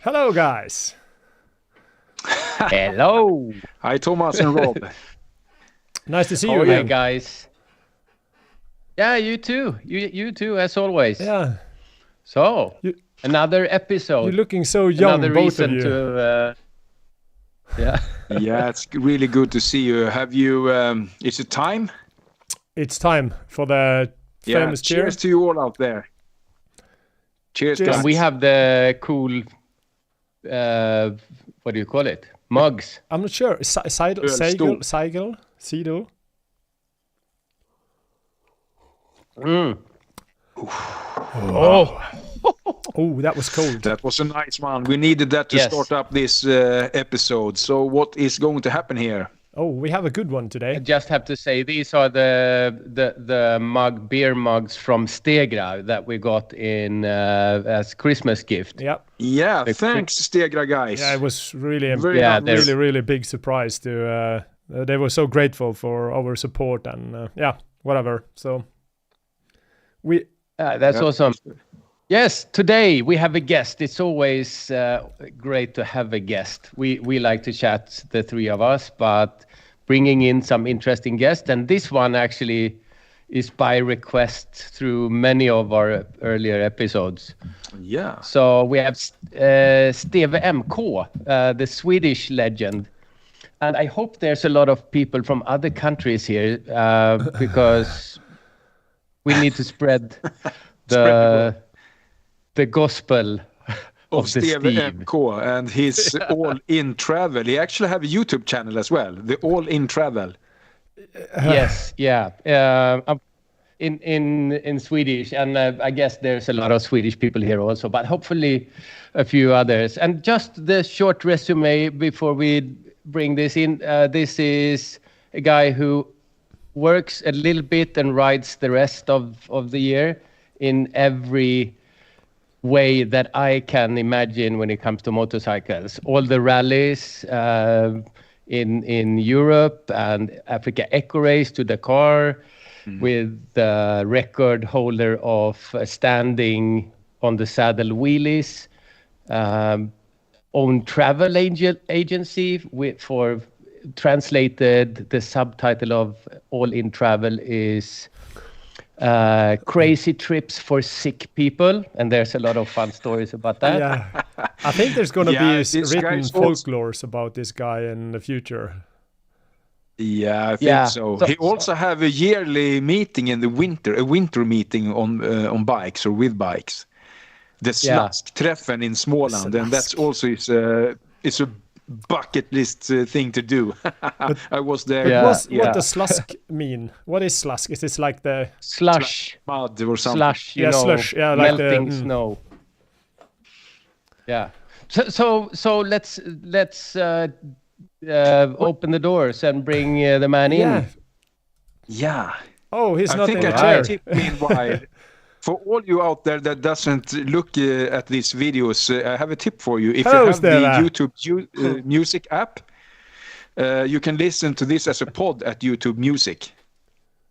Hello, guys. Hello. Hi, Thomas and Rob. Nice to see How you are you again. guys? Yeah, you too. You too, as always. Yeah. So, another episode. You're looking so young, another both of reason you. to. Yeah. Yeah, it's really good to see you. Have you? Is it time? It's time for the famous cheer. Cheers to you all out there. Cheers, guys. And we have the cool. What do you call it? Mugs. I'm not sure. Seidel. Oh, that was cold. That was a nice one. We needed that to start up this episode. So what is going to happen here? Oh, we have a good one today. I just have to say these are the beer mugs from Stegra that we got in as Christmas gift. Yeah. Yeah, thanks Stegra guys. Yeah, it was really really big surprise to they were so grateful for our support and whatever. So that's awesome. Yes, today we have a guest. It's always great to have a guest. We like to chat, the three of us, but bringing in some interesting guests. And this one actually is by request through many of our earlier episodes. Yeah. So we have Stewe MK, the Swedish legend. And I hope there's a lot of people from other countries here because we need to spread the gospel of the Stewe Steve. MK and his All In Travel. He actually have a YouTube channel as well, the All In Travel. Yes, yeah. In Swedish, and I guess there's a lot of Swedish people here also, but hopefully a few others. And just the short resume before we bring this in. This is a guy who works a little bit and rides the rest of the year in every way that I can imagine when it comes to motorcycles. All the rallies in Europe and Africa Eco Race to Dakar, with the record holder of standing on the saddle wheelies, own travel agency for translated. The subtitle of All In Travel is Crazy Trips for Sick People, and there's a lot of fun stories about that. Yeah, I think there's going to be written folklores about this guy in the future. Yeah, I think so. He also have a yearly meeting in the winter, a winter meeting on bikes or with bikes. The Slask-träffen in Småland, and that's also it's a bucket list thing to do. I was there. What does Slask mean? What is Slask? Is this like the slush mud or something? Slush, slush. Yeah, like melting snow. Yeah. So let's open the doors and bring the man in. Yeah. Oh, he's not in the chair. chair. I think meanwhile, for all you out there that doesn't look at these videos, I have a tip for you. If you have the YouTube Music app, you can listen to this as a pod at YouTube Music.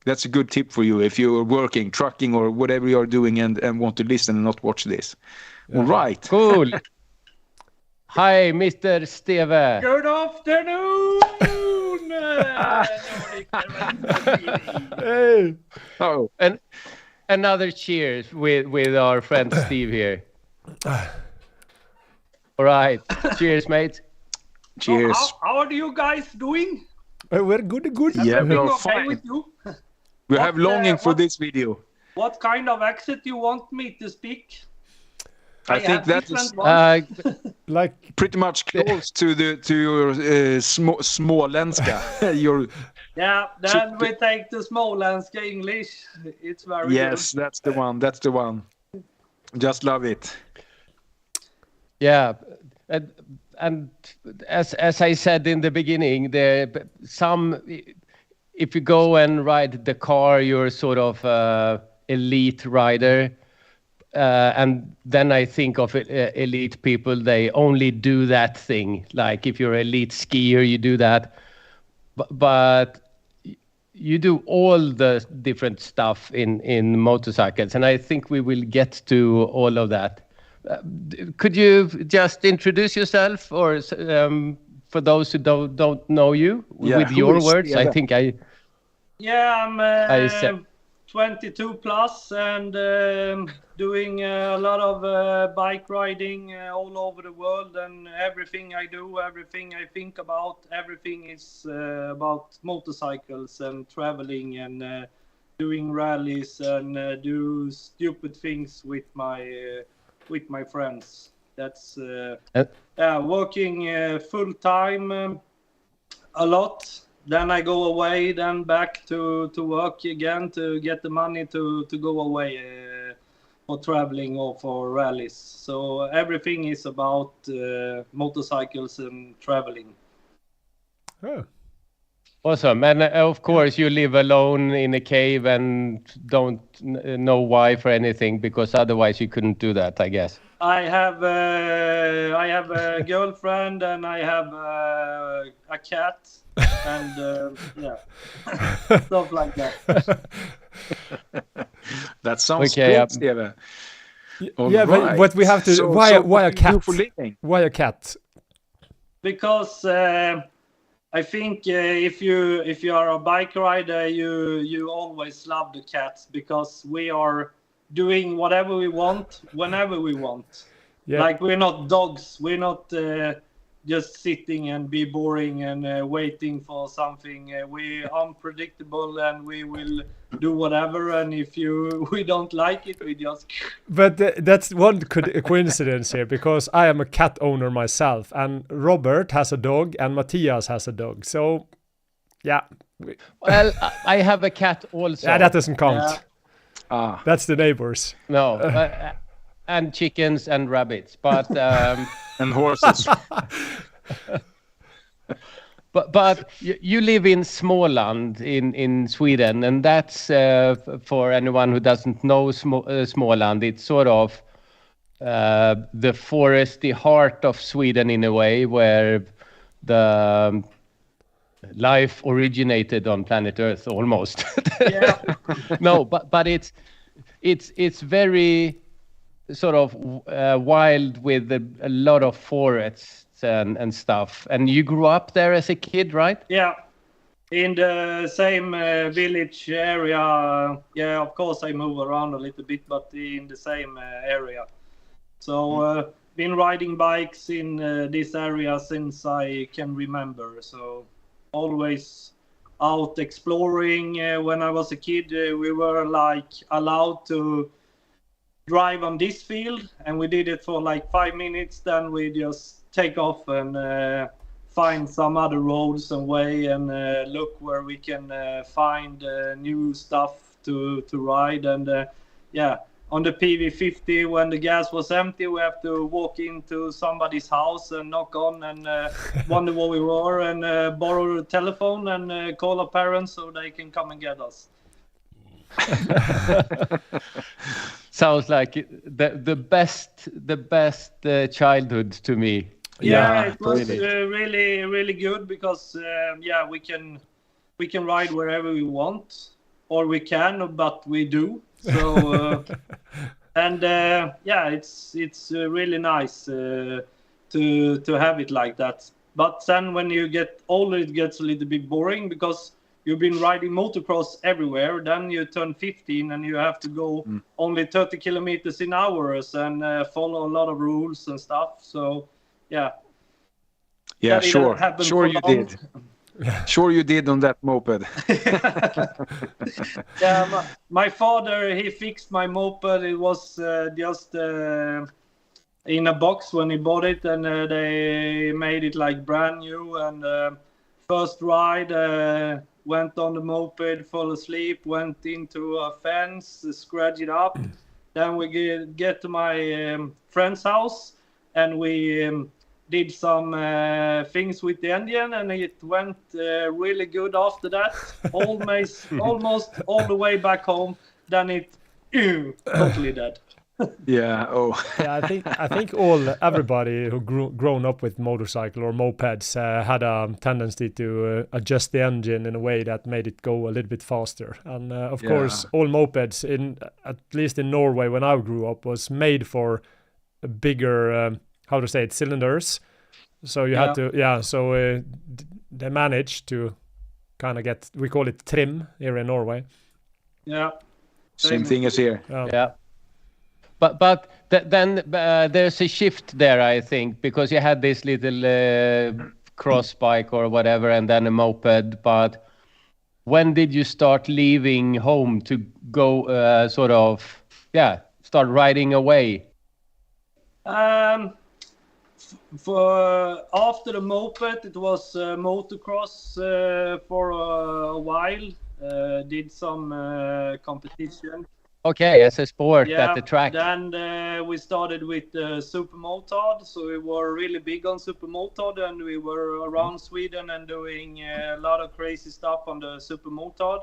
That's a good tip for you if you're working, trucking, or whatever you're doing and want to listen and not watch this. Yeah. All right. Cool. Hi, Mr. Stewe. Good afternoon. Hey. Oh. And another cheers with our friend Steve here. All right. Cheers, mate. Cheers. So how are you guys doing? We're good. Yeah, we're okay fine. With you? We have longing for this video. What kind of accent you want me to speak? I think that is like pretty much close to your Småländska. Then we take the Småländska English. It's very good. That's the one. That's the one. Just love it. Yeah, and as I said in the beginning, if you go and ride the car, you're sort of elite rider. And then I think of elite people, they only do that thing. Like if you're an elite skier, you do that. But you do all the different stuff in motorcycles. And I think we will get to all of that. Could you just introduce yourself, or for those who don't know you, with your words? I'm 22 plus and doing a lot of bike riding all over the world, and everything I do, everything I think about, everything is about motorcycles and traveling and doing rallies and do stupid things with my friends. That's working full time a lot. Then I go away, then back to work again to get the money to go away for traveling or for rallies. So everything is about motorcycles and traveling. Oh. Awesome. And of course you live alone in a cave and don't know why for anything, because otherwise you couldn't do that, I guess. I have a girlfriend and I have a cat and stuff like that. That sounds good, Stewe. Right. But we have to. So, why a cat? Why a cat? Because I think if you are a bike rider, you always love the cats, because we are doing whatever we want, whenever we want. Yeah. Like, we're not dogs. We're not just sitting and be boring and waiting for something. We're unpredictable and we will do whatever. And if we don't like it, we just... But that's one coincidence here, because I am a cat owner myself, and Robert has a dog and Matthias has a dog. So, yeah. Well, I have a cat also. Yeah, that doesn't count. Yeah. That's the neighbors. No, and chickens and rabbits, but and horses. but you live in Småland in Sweden, and that's for anyone who doesn't know Småland. It's sort of the foresty heart of Sweden in a way, where the life originated on planet Earth almost. Yeah. No, but it's very sort of wild with a lot of forests and stuff. And you grew up there as a kid, right? Yeah, in the same village area. Yeah, of course I move around a little bit, but in the same area. So been riding bikes in this area since I can remember. So always out exploring. When I was a kid, we were like allowed to drive on this field, and we did it for like 5 minutes. Then we just take off and find some other roads and way and look where we can find new stuff to ride. And on the PV50, when the gas was empty, we have to walk into somebody's house and knock on and wonder where we were and borrow a telephone and call our parents so they can come and get us. Sounds like the best childhood to me. Yeah, it was really, really good, because we can ride wherever we want, or we can, but we do. So it's really nice to have it like that. But then when you get older, it gets a little bit boring, because you've been riding motocross everywhere. Then you turn 15 and you have to go only 30 kilometers in hours and follow a lot of rules and stuff. So yeah, sure you did. Sure you did on that moped. Yeah, my father, he fixed my moped. It was just in a box when he bought it, and they made it like brand new. And first ride, went on the moped, fell asleep, went into a fence, scratched it up. Then we get to my friend's house, and we did some things with the engine, and it went really good after that. almost all the way back home. Then it totally dead. Yeah. Oh. Yeah, I think everybody who grown up with motorcycle or mopeds had a tendency to adjust the engine in a way that made it go a little bit faster. And of course, all mopeds, at least in Norway when I grew up, was made for bigger, how to say it, cylinders. So you had to, so they managed to kind of get, we call it trim here in Norway. Yeah. Same thing as here. Yeah. But then there's a shift there, I think, because you had this little cross bike or whatever, and then a moped. But when did you start leaving home to go start riding away? For after the moped, it was motocross for a while. Did some competition. Okay, as a sport at the track. Then we started with super motard, so we were really big on super motard, and we were around Sweden and doing a lot of crazy stuff on the super motard.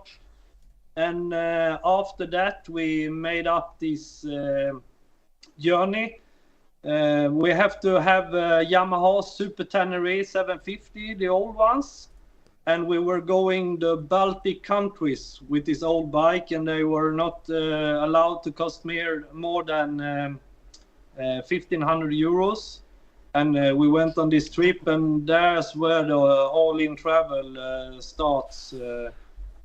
And after that, we made up this journey. We have to have Yamaha Super Tenere 750, the old ones. And we were going the Baltic countries with this old bike, and they were not allowed to cost more than 1,500 euros. And we went on this trip, and there's where the all-in travel starts.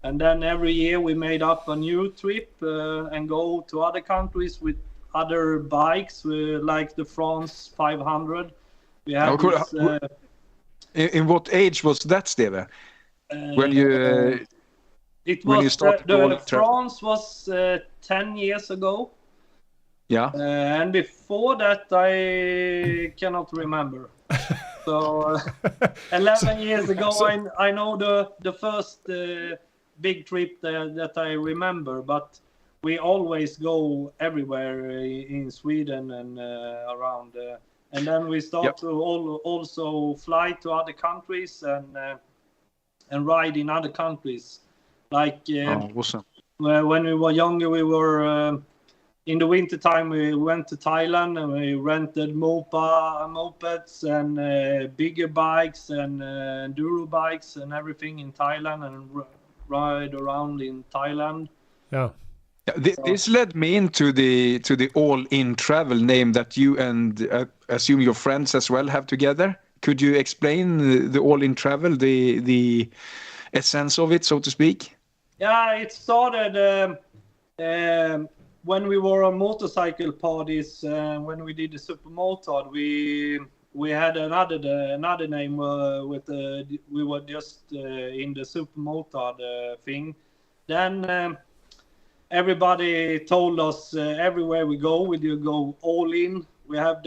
And then every year we made up a new trip and go to other countries with other bikes, like the France 500. We had in what age was that, Steve? When you started the France was 10 years ago. Yeah. And before that, I cannot remember. So 11 years ago, I know the first big trip that I remember, but we always go everywhere in Sweden and around. And then we start to also fly to other countries and ride in other countries. Like awesome. When we were younger, we were in the winter time. We went to Thailand and we rented mopeds and bigger bikes and enduro bikes and everything in Thailand and ride around in Thailand. Yeah. This led me into the all-in travel name that you and assume your friends as well have together. Could you explain the all-in travel, the essence of it, so to speak? Yeah, it started when we were on motorcycle parties. When we did the super motard, we had another name we were just in the super motard thing. Then everybody told us everywhere we go, we do go all in. We have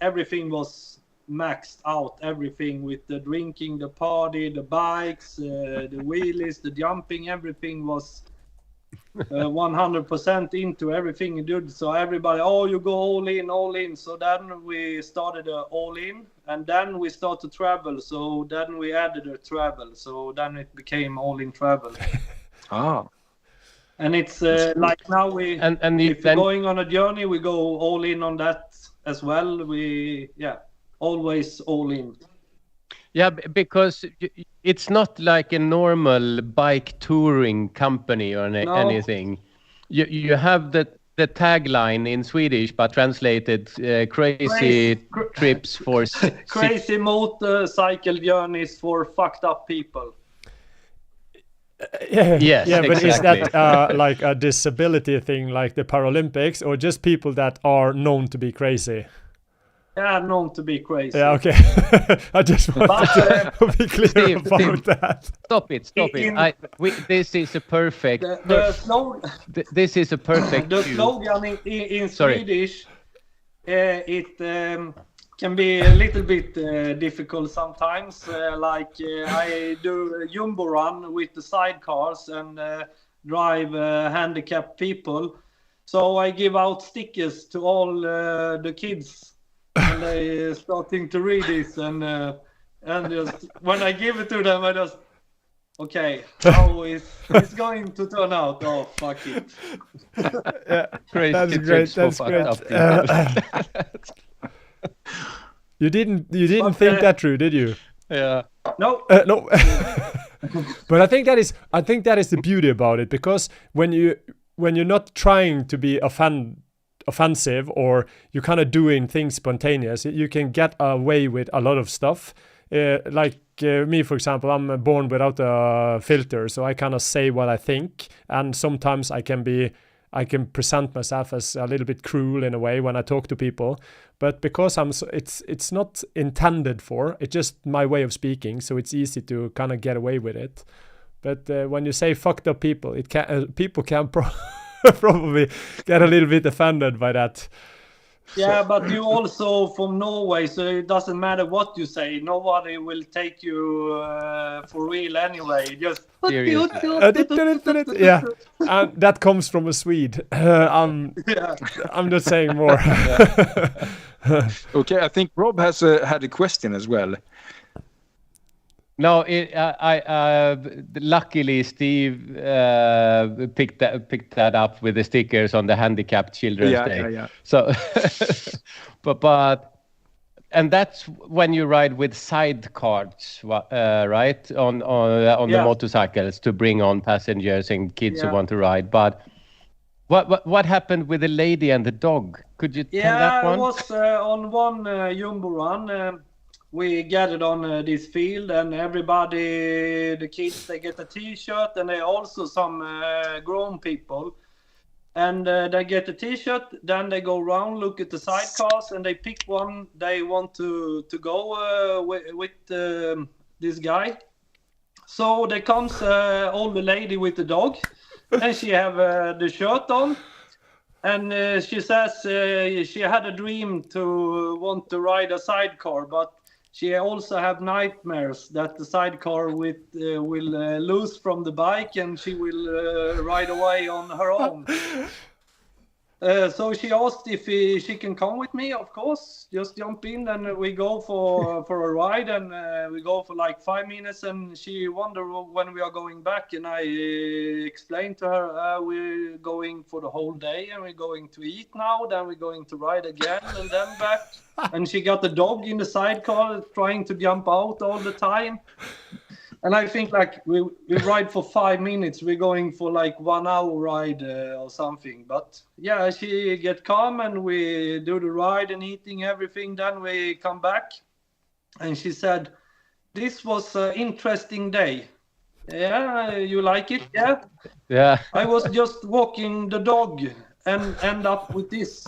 everything was maxed out, everything with the drinking, the party, the bikes, the wheelies, the jumping, everything was 100% into everything you did. So everybody, you go all in. So then we started all in, and then we started to travel. So then we added a travel. So then it became all in travel. And it's like now if we're going on a journey, we go all in on that as well. Always all in. Yeah, because it's not like a normal bike touring company or anything. You have the tagline in Swedish, but translated crazy trips for crazy motorcycle journeys for fucked up people. Yes, but exactly. Is that like a disability thing, like the Paralympics, or just people that are known to be crazy? Yeah, known to be crazy. Yeah, okay. I just want to be clear Steve, about that. Stop it. This is a perfect. This is a perfect. The slogan in Swedish, it can be a little bit difficult sometimes. I do a jumbo run with the sidecars and drive handicapped people. So I give out stickers to all the kids. And they starting to read this, and just when I give it to them, I just how is it's going to turn out? Oh, fuck it! That's great. That's great. You didn't think that through, did you? Yeah. No. No. But I think that is the beauty about it, because when you're not trying to be offensive, or you're kind of doing things spontaneous, you can get away with a lot of stuff. Me, for example, I'm born without a filter, so I kind of say what I think, and sometimes I can present myself as a little bit cruel in a way when I talk to people, but because it's not intended for, it's just my way of speaking, so it's easy to kind of get away with it. But when you say fucked up people, people can probably get a little bit offended by that. Yeah, but you also from Norway, so it doesn't matter what you say. Nobody will take you for real anyway. Just yeah, and that comes from a Swede. I'm not saying more. Okay, I think Rob has had a question as well. No, luckily Steve picked that up with the stickers on the handicapped Children's Day. Yeah. So, but and that's when you ride with sidecars, right? On the motorcycles to bring on passengers and kids who want to ride. But what happened with the lady and the dog? Could you tell that one? Yeah, it was on one Jumbo run. We gathered on this field, and everybody, the kids, they get a T-shirt, and they also some grown people, and they get a T-shirt. Then they go around, look at the sidecars, and they pick one they want to go with this guy. So there comes older lady with the dog, and she have the shirt on. And she says she had a dream to want to ride a sidecar, but she also have nightmares that the sidecar will lose from the bike and she will ride away on her own. So she asked if she can come with me, of course. Just jump in and we go for a ride, and we go for like 5 minutes, and she wondered when we are going back, and I explained to her we're going for the whole day and we're going to eat now, then we're going to ride again and then back. And she got the dog in the sidecar trying to jump out all the time. And I think like we ride for 5 minutes, we're going for like 1 hour ride or something. But yeah, she get calm and we do the ride and eating everything. Then we come back and she said, this was an interesting day. Yeah, you like it? Yeah. Yeah. I was just walking the dog and end up with this.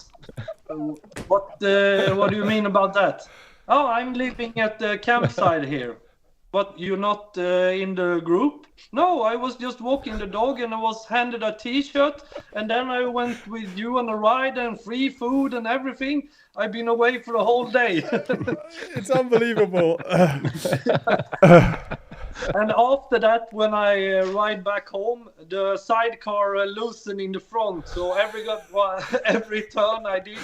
What do you mean about that? Oh, I'm living at the campsite here. But you're not in the group? No, I was just walking the dog and I was handed a T-shirt, and then I went with you on a ride and free food and everything. I've been away for the whole day. It's unbelievable. And after that, when I ride back home, the sidecar loosened in the front. So every turn I did,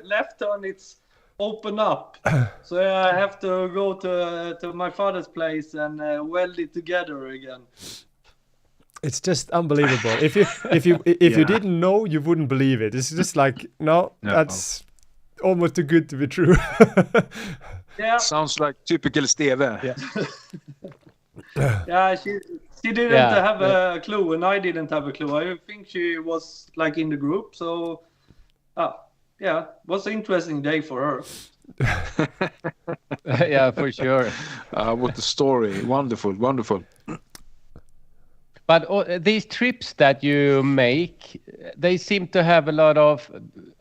left turn, it's open up. So I have to go to my father's place and weld it together again. It's just unbelievable. If you didn't know, you wouldn't believe it. It's just like no. That's almost too good to be true. Yeah. Sounds like typical Stewe. Yeah. Yeah, she didn't have a clue, and I didn't have a clue. I think she was like in the group, so yeah, it was an interesting day for her. Yeah, for sure. What a story. Wonderful. But these trips that you make, they seem to have a lot of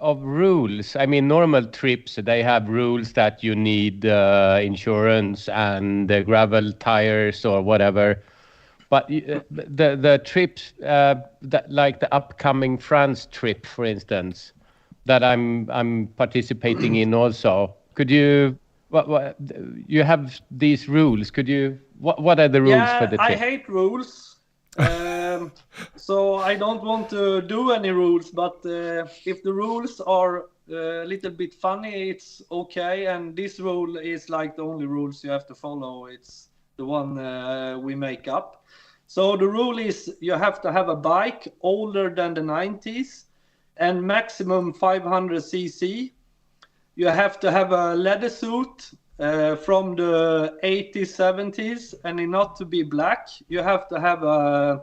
rules. I mean, normal trips, they have rules that you need insurance and gravel tires or whatever. But the trips, that like the upcoming France trip, for instance, that I'm participating in also. Could you? What you have these rules? Could you? What are the rules for the trip? I hate rules. So I don't want to do any rules, but if the rules are a little bit funny, it's okay. And this rule is like the only rules you have to follow. It's the one we make up. So the rule is you have to have a bike older than the 90s and maximum 500 cc. You have to have a leather suit from the 80s, 70s, and not to be black. You have to have a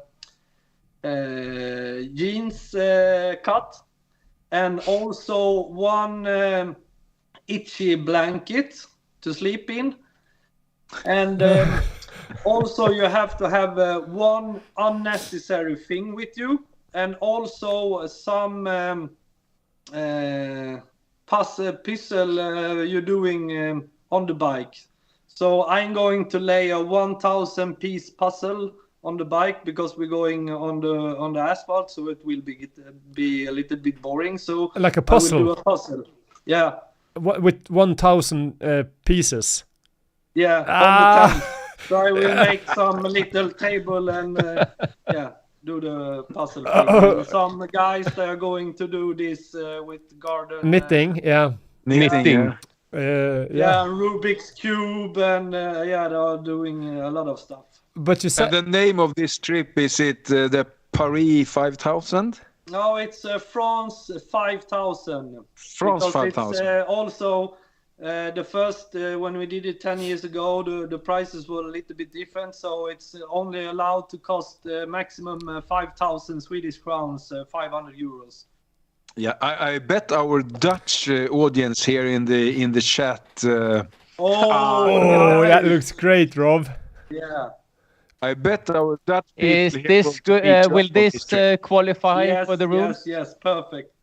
jeans cut, and also one itchy blanket to sleep in. And also you have to have one unnecessary thing with you, and also some puzzle you're doing on the bike. So I'm going to lay a 1,000 piece puzzle on the bike because we're going on the asphalt, so it will be a little bit boring. So like a puzzle. I will do a puzzle. Yeah. With 1,000 pieces. Yeah. On the tent. So I will make some little table and do the puzzle thing. Some guys, they are going to do this with garden knitting. Knitting. Rubik's Cube, and they are doing a lot of stuff. But you said the name of this trip, is it the Paris 5000? No, it's France 5000. France because 5000. It's also the first when we did it 10 years ago, the prices were a little bit different, so it's only allowed to cost maximum 5,000 Swedish crowns, 500 euros. Yeah, I bet our Dutch audience here in the chat. That looks great, Rob. Yeah. I bet our Dutch people. Is this good? Will this qualify for the rules? Yes, perfect.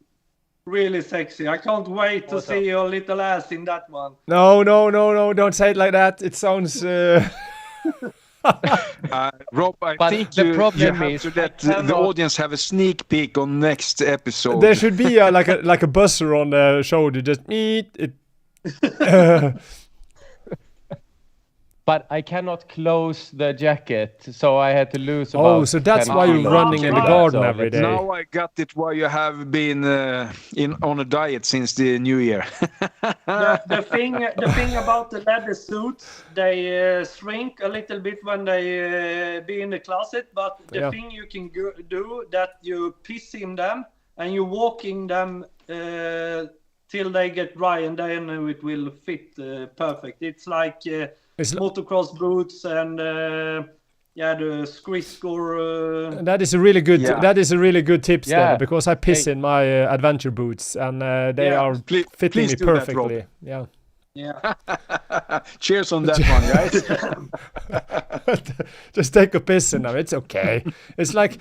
Really sexy. I can't wait to see your little ass in that one. No, don't say it like that. It sounds... Rob, I think the you problem have is to let the audience have a sneak peek on next episode. There should be like a buzzer on the show to just it. But I cannot close the jacket, so I had to lose about so that's 10 why you're kilos. running in the garden every day. Now I got it why you have been on a diet since the new year. the thing about the leather suits, they shrink a little bit when they be in the closet, but the thing you can do that you piss in them and you walk in them till they get dry, and then it will fit perfect. It's like motocross boots and the Skridskor. That is a really good. That is a really good tip, Steve, because I piss in my adventure boots, and they are fitting me perfectly. Yeah. Cheers on that one, guys. Just take a piss in them. It's okay. It's like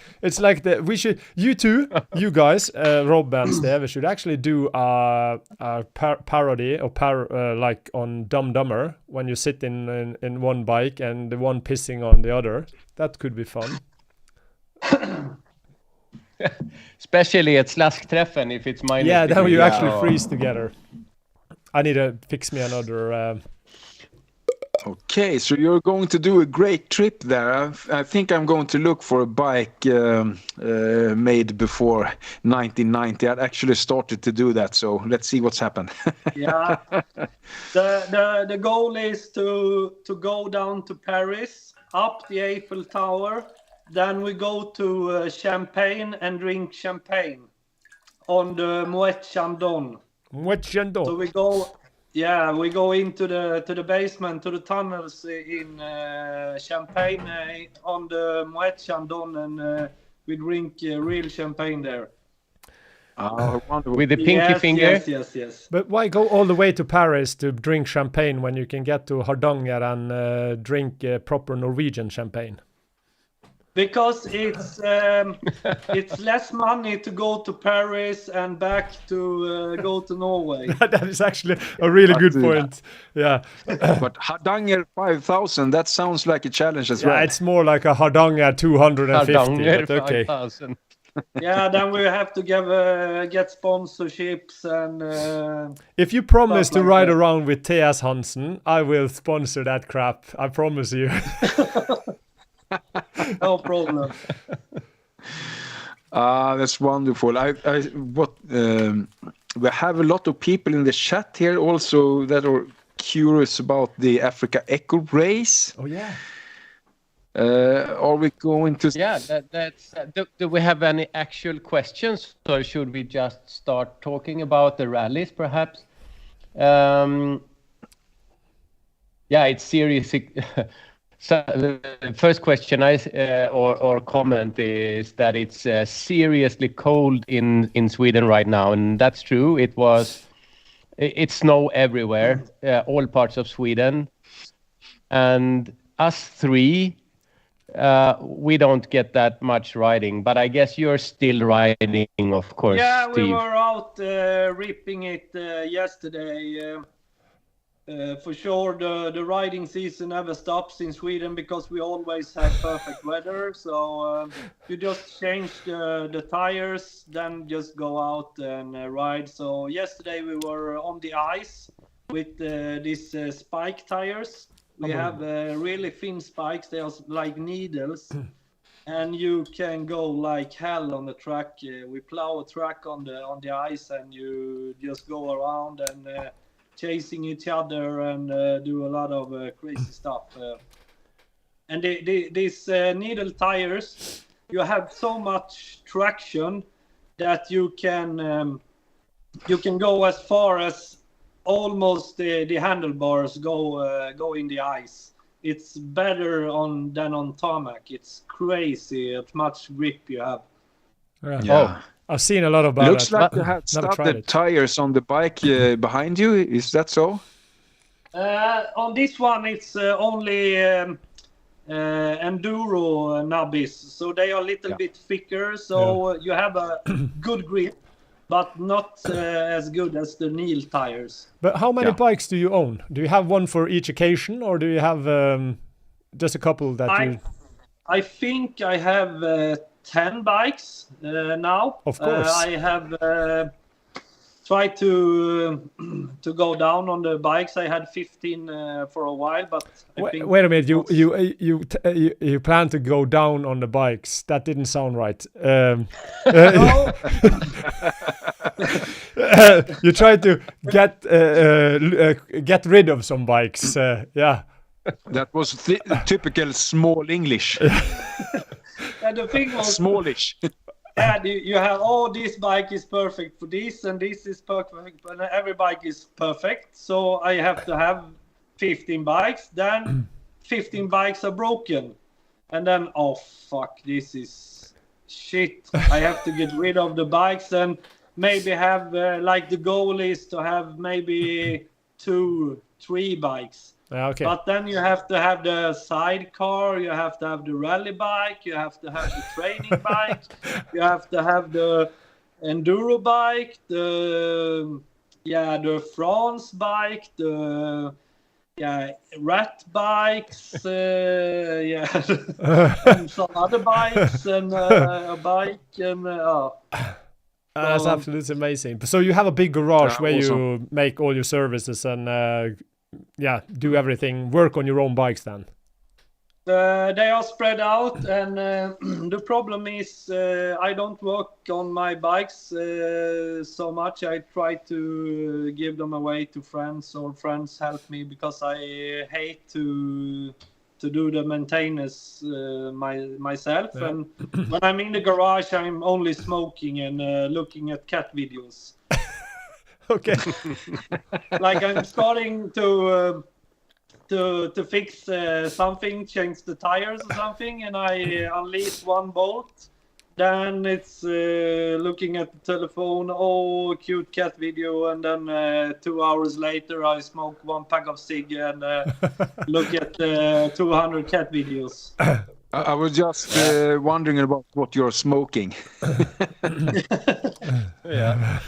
we should. You guys, Rob and Steve, should actually do a parody or like on Dumb Dumber, when you sit in one bike and the one pissing on the other. That could be fun. Especially at Slaskträffen if it's minus. Yeah, then you actually freeze together. I need to fix me another. Okay, so you're going to do a great trip there. I think I'm going to look for a bike made before 1990. I'd actually started to do that, so let's see what's happened. Yeah, the goal is to go down to Paris, up the Eiffel Tower, then we go to Champagne and drink champagne on the Moet Chandon. So we go into the basement, to the tunnels in Champagne on the Moet Chandon, and we drink real champagne there. With the pinky finger? Yes. But why go all the way to Paris to drink champagne when you can get to Hardanger and drink proper Norwegian champagne? Because it's less money to go to Paris and back to go to Norway. That is actually a really good point. Yeah. But Hardanger 5000, that sounds like a challenge as well. Yeah, it's more like a Hardanger 250. Hardanger But okay. 5000. Yeah, then we have to get sponsorships and. If you promise to ride around with T.S. Hansen, I will sponsor that crap. I promise you. No problem. That's wonderful. We have a lot of people in the chat here also that are curious about the Africa Eco Race. Oh yeah. Are we going to? Yeah, that's. Do we have any actual questions, or should we just start talking about the rallies, perhaps? Yeah, it's serious. So the first question or comment is that it's seriously cold in Sweden right now, and that's true. It's snow everywhere, all parts of Sweden, and us three, we don't get that much riding. But I guess you're still riding, of course. Yeah, Steve. we were out ripping it yesterday. For sure, the riding season never stops in Sweden because we always have perfect weather. So you just change the tires, then just go out and ride. So yesterday we were on the ice with these spike tires. We have really thin spikes. They are like needles. And you can go like hell on the track. We plow a track on the ice, and you just go around and chasing each other and do a lot of crazy stuff. And these needle tires, you have so much traction that you can go as far as almost the handlebars go in the ice. It's better than on tarmac. It's crazy how much grip you have. Yeah. I've seen a lot about Looks that. like you had studded tires on the bike behind you. Is that so? On this one, it's only enduro nubbies, so they are a little bit thicker. So you have a good grip, but not as good as the Neil tires. But how many bikes do you own? Do you have one for each occasion, or do you have just a couple that I think I have 10 bikes now. Of course. I have tried to go down on the bikes. I had 15 for a while, but wait a minute. You plan to go down on the bikes? That didn't sound right. You tried to get rid of some bikes. Yeah. That was typical small English. And the thing was smallish. Yeah, you have, this bike is perfect for this, and this is perfect, but every bike is perfect. So I have to have 15 bikes. Then 15 bikes are broken, and then fuck, this is shit. I have to get rid of the bikes and maybe have like the goal is to have maybe 2-3 bikes. Okay. But then you have to have the sidecar, you have to have the rally bike, you have to have the training bike, you have to have the enduro bike, the France bike, the rat bikes, and some other bikes, and a bike, and that's absolutely amazing. So you have a big garage where you make all your services and do everything, work on your own bikes then? They are spread out, and the problem is I don't work on my bikes so much. I try to give them away to friends, or friends help me, because I hate to do the maintenance myself. Yeah. And when I'm in the garage, I'm only smoking and looking at cat videos. Okay. Like I'm starting to fix something, change the tires or something, and I unleash one bolt. Then it's looking at the telephone, cute cat video, and then 2 hours later I smoke 1 pack of cig and look at 200 cat videos. I was just wondering about what you're smoking. Yeah.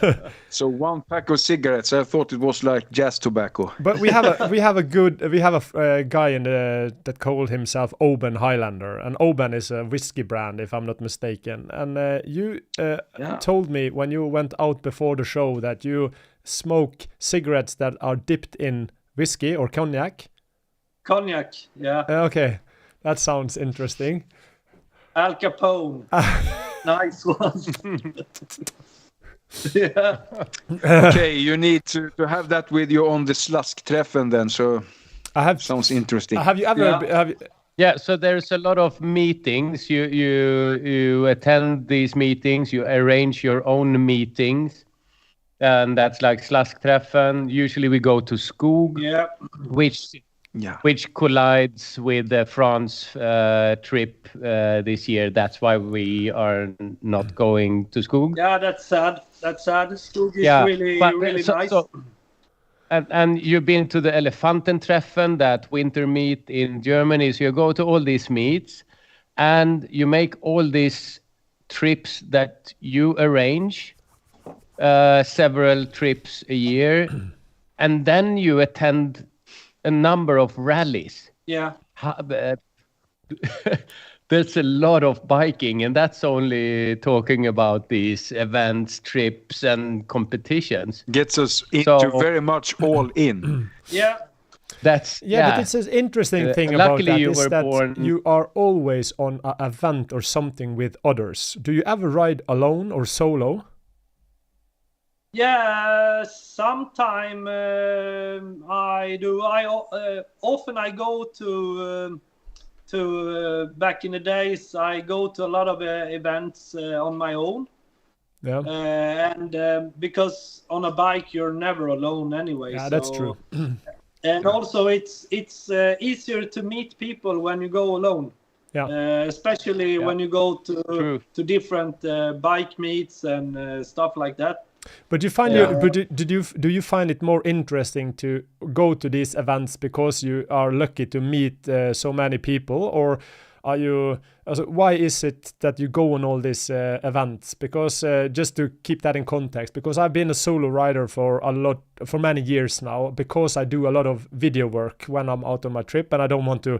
So 1 pack of cigarettes. I thought it was like jazz tobacco. But we have a guy in that called himself Oban Highlander, and Oban is a whiskey brand, if I'm not mistaken. And you told me when you went out before the show that you smoke cigarettes that are dipped in whiskey or cognac. Cognac, yeah. Okay. That sounds interesting. Al Capone. Nice one. Yeah. Okay, you need to have that with you on the Slaskträffen then. So sounds interesting. Have you ever? Yeah, so there's a lot of meetings. You attend these meetings. You arrange your own meetings, and that's like Slaskträffen. Usually we go to Skog, which collides with the France trip this year. That's why we are not going to Skog. Yeah, that's sad. Skog is really nice. And you've been to the Elefantentreffen, that winter meet in Germany. So you go to all these meets and you make all these trips that you arrange, several trips a year. And then you attend a number of rallies. Yeah. There's a lot of biking, and that's only talking about these events, trips, and competitions. Gets us into very much all in. Yeah. But it's an interesting thing about that is that you are always on an event or something with others. Do you ever ride alone or solo? Yeah, sometime I do. Often I go to back in the days, I go to a lot of events on my own. Yeah. And because on a bike you're never alone anyway. Yeah, so, that's true. And also it's easier to meet people when you go alone. Yeah. Especially when you go to different bike meets and stuff like that. But you find do you find it more interesting to go to these events because you are lucky to meet so many people, or are you? Why is it that you go on all these events? Because just to keep that in context, because I've been a solo rider for many years now, because I do a lot of video work when I'm out on my trip, and I don't want to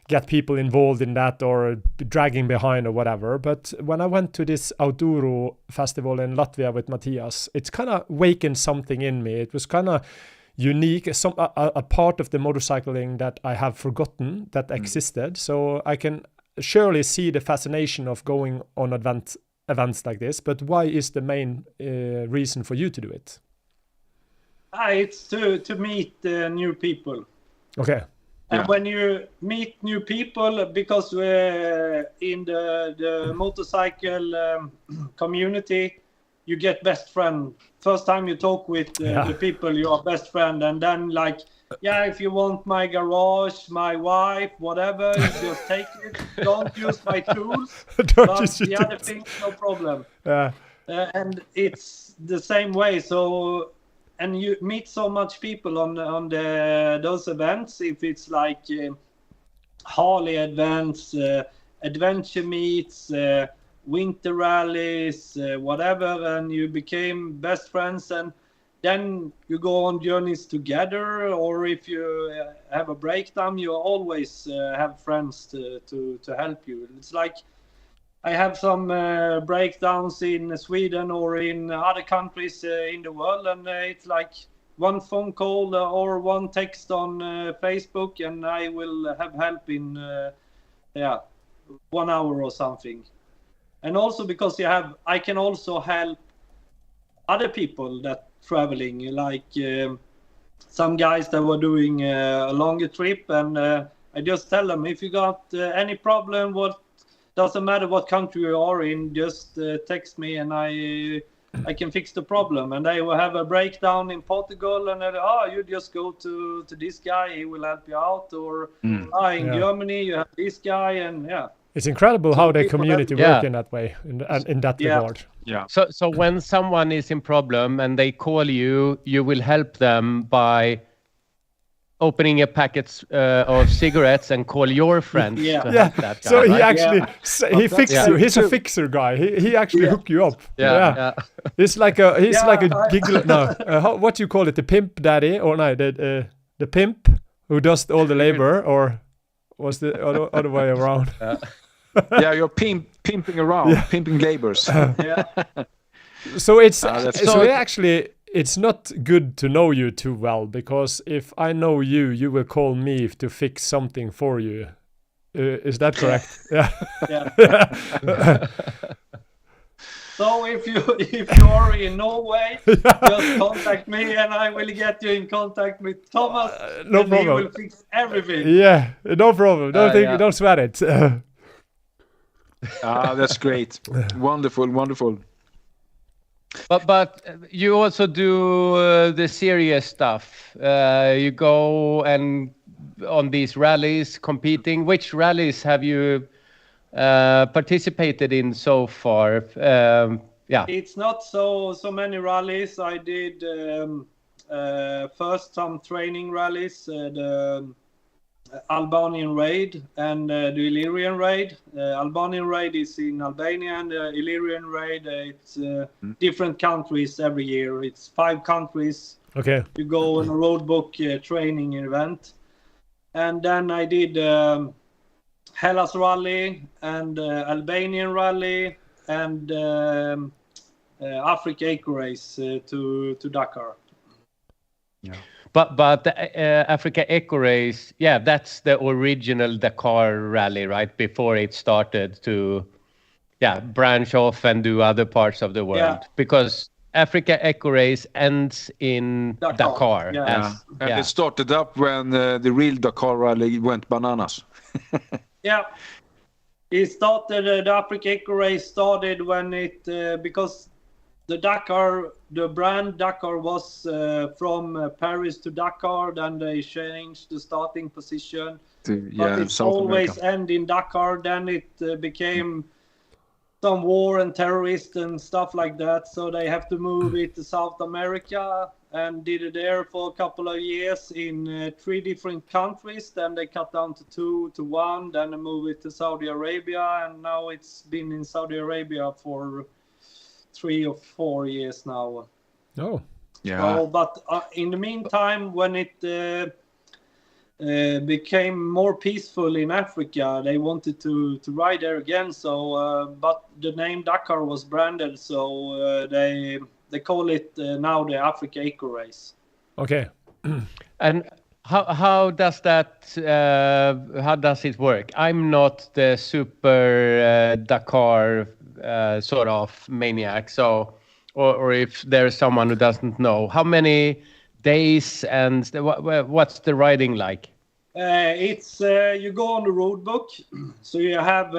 get people involved in that or dragging behind or whatever. But when I went to this Outdooro festival in Latvia with Matthias, it's kind of wakened something in me. It was kind of unique, a part of the motorcycling that I have forgotten that existed. So I can surely see the fascination of going on events like this. But why is the main reason for you to do it? It's to meet new people. Okay. And when you meet new people, because we're in the motorcycle community, you get best friend. First time you talk with the people, you are best friend. And then if you want my garage, my wife, whatever, you just take it. Don't use my tools. The other things, no problem. Yeah. And it's the same way. So... And you meet so much people on those events. If it's like Harley events, adventure meets, winter rallies, whatever, and you became best friends, and then you go on journeys together. Or if you have a breakdown, you always have friends to help you. It's like I have some breakdowns in Sweden or in other countries in the world, and it's like one phone call or one text on Facebook, and I will have help in 1 hour or something. And also because I can also help other people that traveling, like some guys that were doing a longer trip, and I just tell them, if you got any problem, doesn't matter what country you are in, just text me and I can fix the problem. And they will have a breakdown in Portugal, and you just go to this guy, he will help you out. Or in Germany you have this guy, and it's incredible how the community work in that way, in that regard. Yeah. So when someone is in problem and they call you, you will help them by opening a packet of cigarettes and call your friends to help that guy. So he right? actually he fixes you. He's a fixer guy. He actually hook you up. Yeah. He's like a giggle. What do you call it? The pimp daddy, or no? The pimp who does all the labor, or was the other way around? You're pimping around, pimping labors. So it's actually. It's not good to know you too well, because if I know you, you will call me to fix something for you. Is that correct? Yeah. So if you are in Norway, just contact me and I will get you in contact with Thomas. No problem. He will fix everything. Yeah, no problem. Don't sweat it. That's great. Wonderful. But you also do the serious stuff. You go and on these rallies competing. Which rallies have you participated in so far? Yeah, it's not so many rallies. I did first some training rallies, the Albanian raid and the Illyrian raid. Albanian raid is in Albania, and the Illyrian raid it's different countries every year. It's 5 countries. Okay. You go on a road book training event, and then I did Hellas rally and Albanian rally and Africa Eco Race to Dakar. Yeah. But the Africa Eco Race, yeah, that's the original Dakar rally, right? Before it started to, branch off and do other parts of the world. Yeah. Because Africa Eco Race ends in Dakar. Yeah. And it started up when the real Dakar rally went bananas. Yeah. It started, the Africa Eco Race started when it, because the Dakar, the brand Dakar was from Paris to Dakar, then they changed the starting position. But it's South always America. end in Dakar, then it became some war and terrorists and stuff like that, so they have to move it to South America, and did it there for a couple of years in 3 different countries. Then they cut down to 2 to 1, then they move it to Saudi Arabia, and now it's been in Saudi Arabia for 3 or 4 years now. Oh. Yeah. So, but in the meantime, when it became more peaceful in Africa, they wanted to ride there again. So, but the name Dakar was branded, so they call it now the Africa Eco Race. Okay. And how does that how does it work? I'm not the super Dakar sort of maniac, so or if there's someone who doesn't know, how many days and what's the riding like? It's you go on the road book, so you have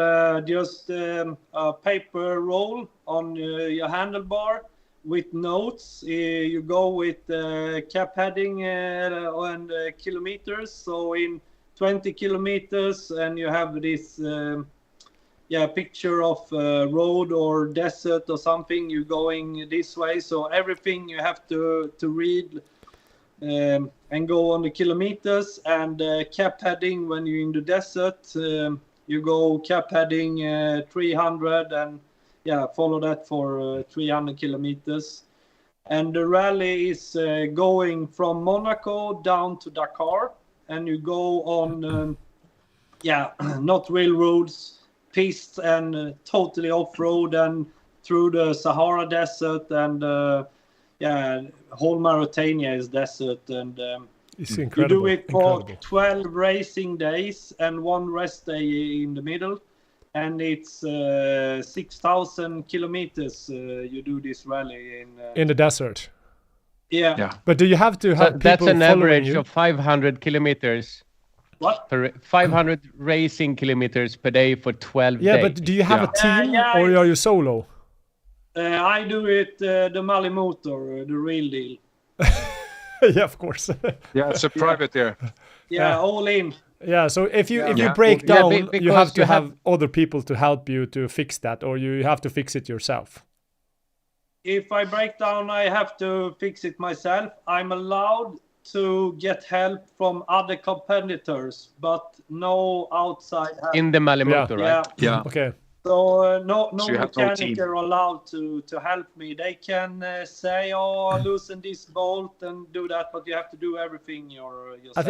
just a paper roll on your handlebar with notes. You go with cap heading and kilometers. So in 20 kilometers, and you have this picture of road or desert or something. You're going this way, so everything you have to read. And go on the kilometers, and cap heading when you're in the desert, you go cap heading 300 and follow that for 300 kilometers. And the rally is going from Monaco down to Dakar, and you go on not real roads, piste and totally off-road, and through the Sahara Desert, and whole Mauritania is desert, and it's incredible. You do it for 12 racing days and 1 rest day in the middle, and it's 6,000 kilometers. You do this rally in the desert. Yeah. But do you have to have people that's an average you? of 500 kilometers. What? 500 racing kilometers per day for 12 days. Yeah, but do you have a team or are you solo? I do it the Malle Moto, the real deal. Yeah, of course. Yeah, it's a private there. Yeah, all in. Yeah, so if you break down, you have to have other people to help you to fix that, or you have to fix it yourself. If I break down, I have to fix it myself. I'm allowed to get help from other competitors, but no outside help. In the Malle Moto, right? Yeah. Okay. So no So mechanic are allowed to help me. They can say, "Oh, loosen this bolt and do that," but you have to do everything yourself. I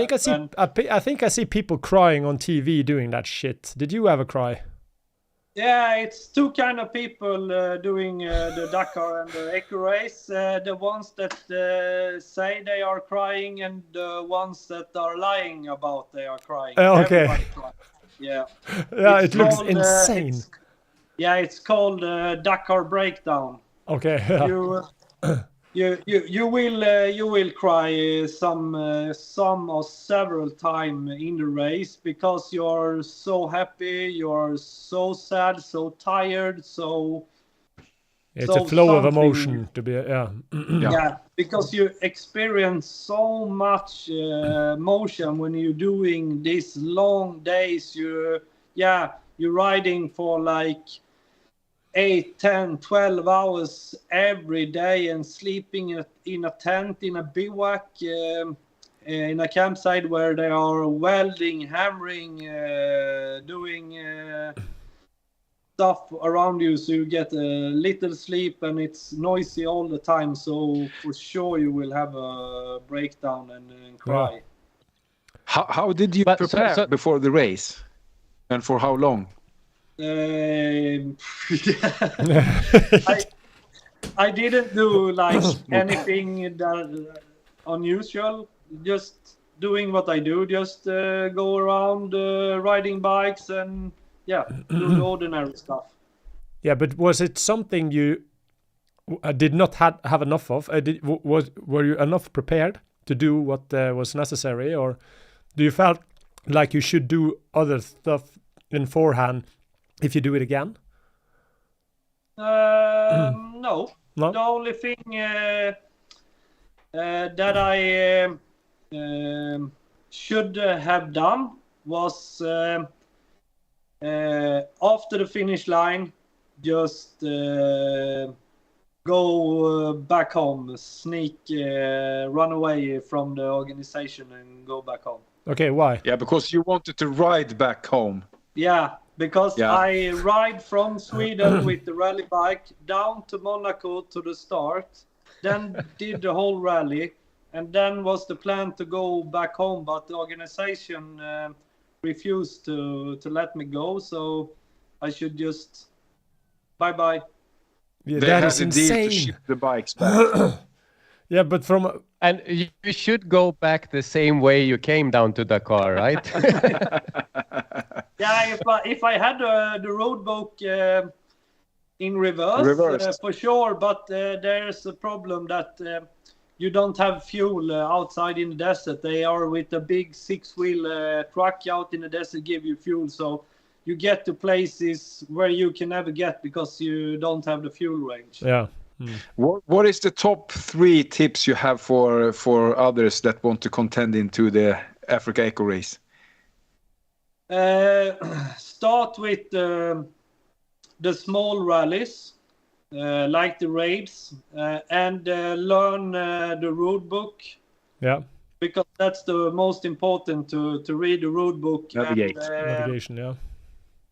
think I see people crying on TV doing that shit. Did you ever cry? Yeah, it's 2 kind of people doing the Dakar and the Eco Race. The ones that say they are crying, and the ones that are lying about they are crying. Okay. Everybody cries. Yeah. Yeah, It's it looks called, insane. It's called Dakar Breakdown. Okay. You will cry some or several times in the race, because you're so happy, you're so sad, so tired, so It's a flow of emotion to be, yeah. Yeah, because you experience so much motion when you're doing these long days. You're riding for like 8, 10, 12 hours every day and sleeping in a tent, in a bivouac, in a campsite where they are welding, hammering, doing stuff around you, so you get a little sleep, and it's noisy all the time, so for sure you will have a breakdown and cry. How did you prepare before the race, and for how long? I didn't do like anything that unusual, just doing what I do, just go around riding bikes and do the ordinary stuff. Yeah, but was it something you did not have enough of? Were you enough prepared to do what was necessary, or do you felt like you should do other stuff in forehand if you do it again? No. The only thing that I should have done was after the finish line, just go back home, sneak, run away from the organization and go back home. Okay, why? Yeah, because you wanted to ride back home. Yeah, because I ride from Sweden with the rally bike down to Monaco to the start, then did the whole rally, and then was the plan to go back home, but the organization refused to let me go, so I should just bye-bye. Yeah, they that had is a insane. deal to ship the bikes back. Yeah, but from... And you should go back the same way you came down to Dakar, right? Yeah, if I had the road book in reverse. For sure, but there's a problem that you don't have fuel outside in the desert. They are with a big 6-wheel truck out in the desert, give you fuel, so you get to places where you can never get because you don't have the fuel range. Yeah. What is the top 3 tips you have for others that want to contend into the Africa Eco Race? Start with the small rallies, like the raids, and learn the road book. Yeah. Because that's the most important, to read the road book. Navigation, yeah.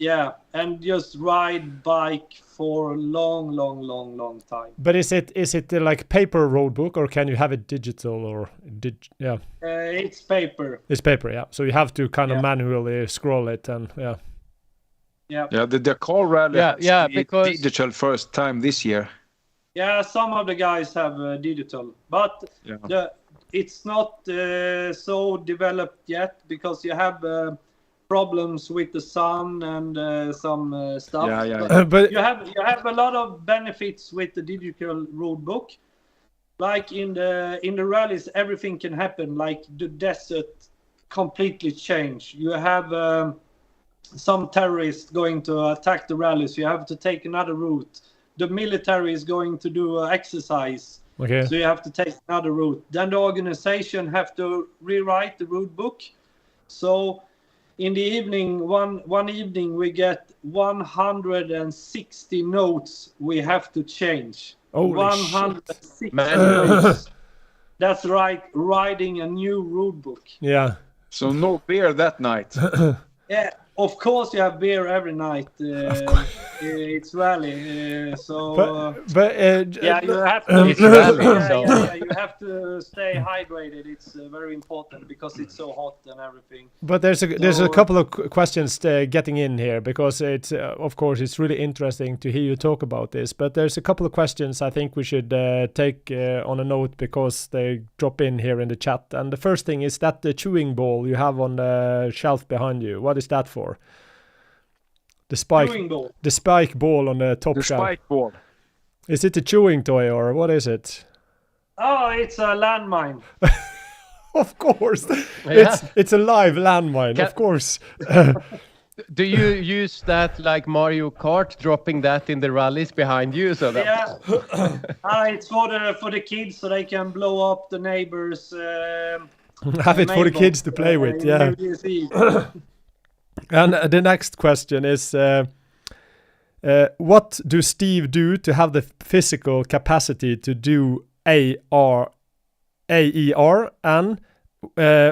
Yeah, and just ride bike for a long time. But is it like paper road book, or can you have it digital, or it's paper. It's paper, yeah. So you have to kind of manually scroll it, and the Dakar rally because digital first time this year. Yeah, some of the guys have digital, but it's not so developed yet because you have problems with the sun and some stuff. But you have a lot of benefits with the digital road book. Like in the rallies, everything can happen. Like the desert completely change. You have some terrorists going to attack the rallies. You have to take another route. The military is going to do exercise. Okay. So you have to take another route. Then the organization have to rewrite the route book. So in the evening, one evening, we get 160 notes we have to change. Holy 160 notes. That's right, writing a new route book. Yeah. So no beer that night. Yeah, of course you have beer every night. It's rally, so you have to. It's rally, you have to stay hydrated. It's very important because it's so hot and everything. But there's a couple of questions getting in here, because it's of course it's really interesting to hear you talk about this. But there's a couple of questions I think we should take on a note, because they drop in here in the chat. And the first thing is that the chewing ball you have on the shelf behind you. What is that for? The spike ball on the top shelf. The spike ball. Is it a chewing toy, or what is it? Oh, it's a landmine. Of course. Yeah. It's a live landmine, of course. Do you use that like Mario Kart, dropping that in the rallies behind you? So that it's for the kids so they can blow up the neighbors. Have it for the kids to play with, yeah. And the next question is, what do Steve do to have the physical capacity to do AER, and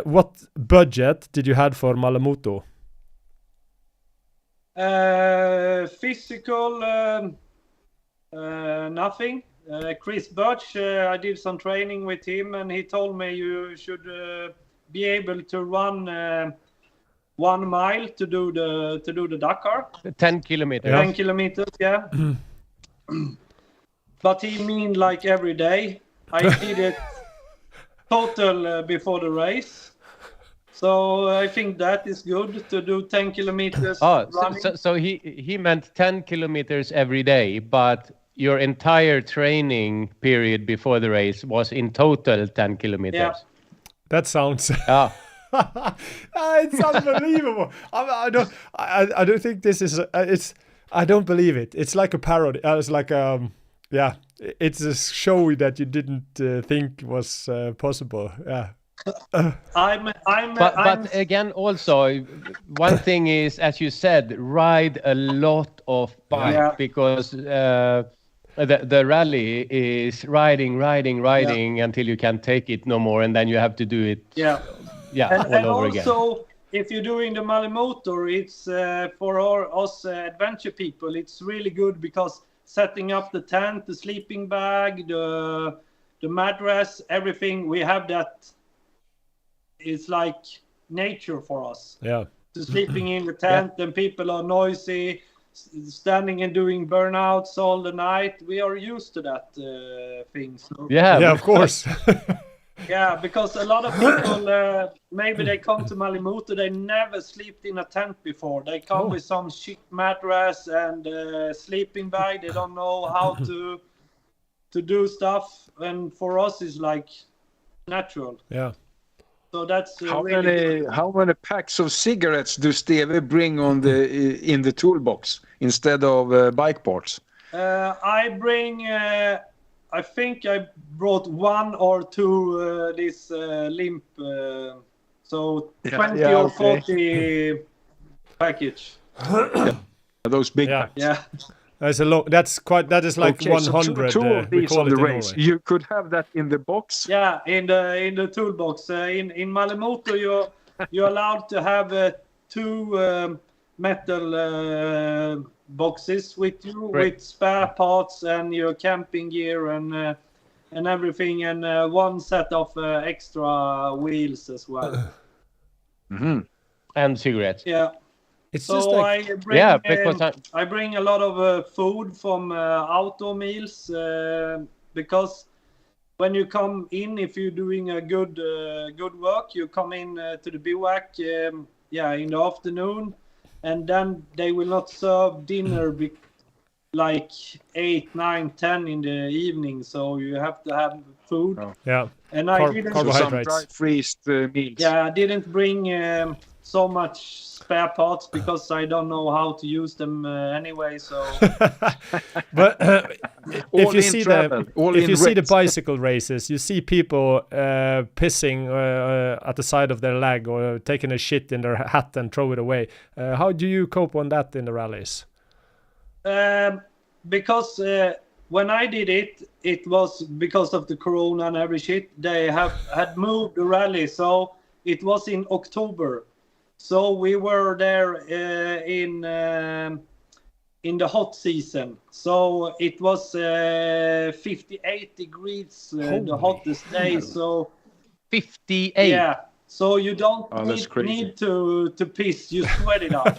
what budget did you have for Malle Moto? Physical, nothing. Chris Birch, I did some training with him, and he told me you should be able to run 1 mile to do the Dakar. 10 kilometers. 10 kilometers, yeah. But he mean like every day. I did it total before the race. So I think that is good to do 10 kilometers. So he meant 10 kilometers every day, but your entire training period before the race was in total 10 kilometers. Yeah. That sounds... It's unbelievable. I don't think this is... I don't believe it. It's like a parody. It's like it's a show that you didn't think was possible. Yeah. But again, also one thing is, as you said, ride a lot of bike because the rally is riding until you can't take it no more, and then you have to do it. And all over again. Also, if you're doing the Malle Moto, it's for us adventure people. It's really good because setting up the tent, the sleeping bag, the mattress, everything, we have that. It's like nature for us. Yeah. To sleeping in the tent, and people are noisy, standing and doing burnouts all the night. We are used to that thing. So. Yeah, of course. Yeah, because a lot of people, maybe they come to Malle Moto, they never slept in a tent before. They come with some shit mattress and sleeping bag. They don't know how to do stuff. And for us, it's like natural. Yeah. So that's how many packs of cigarettes do Stewe bring on in the toolbox instead of bike parts? I bring. I think I brought 1 or 2 this limp. So 20 or 40 package. Those big packs. Yeah. That's a lot. That is like 100. So two of these on the race. Norway. You could have that in the box. Yeah, in the toolbox. In Malle Moto, you're allowed to have 2 metal boxes with you, with spare parts and your camping gear and everything, and 1 set of extra wheels as well. And cigarettes. Yeah. It's so just like, I bring a lot of food from outdoor meals because when you come in, if you're doing a good work, you come in to the bivouac in the afternoon, and then they will not serve dinner like 8, 9, 10 in the evening, so you have to have food. And I didn't carbohydrates. Some dry freezed meals. Yeah, I didn't bring so much spare parts because I don't know how to use them anyway. So, but if you see the bicycle races, you see people pissing at the side of their leg or taking a shit in their hat and throw it away. How do you cope on that in the rallies? Because when I did it, it was because of the corona and every shit. They had moved the rally, so it was in October. So we were there in the hot season. So it was 58 degrees, the hottest day. So 58. Yeah. So you don't need to piss. You sweat it out.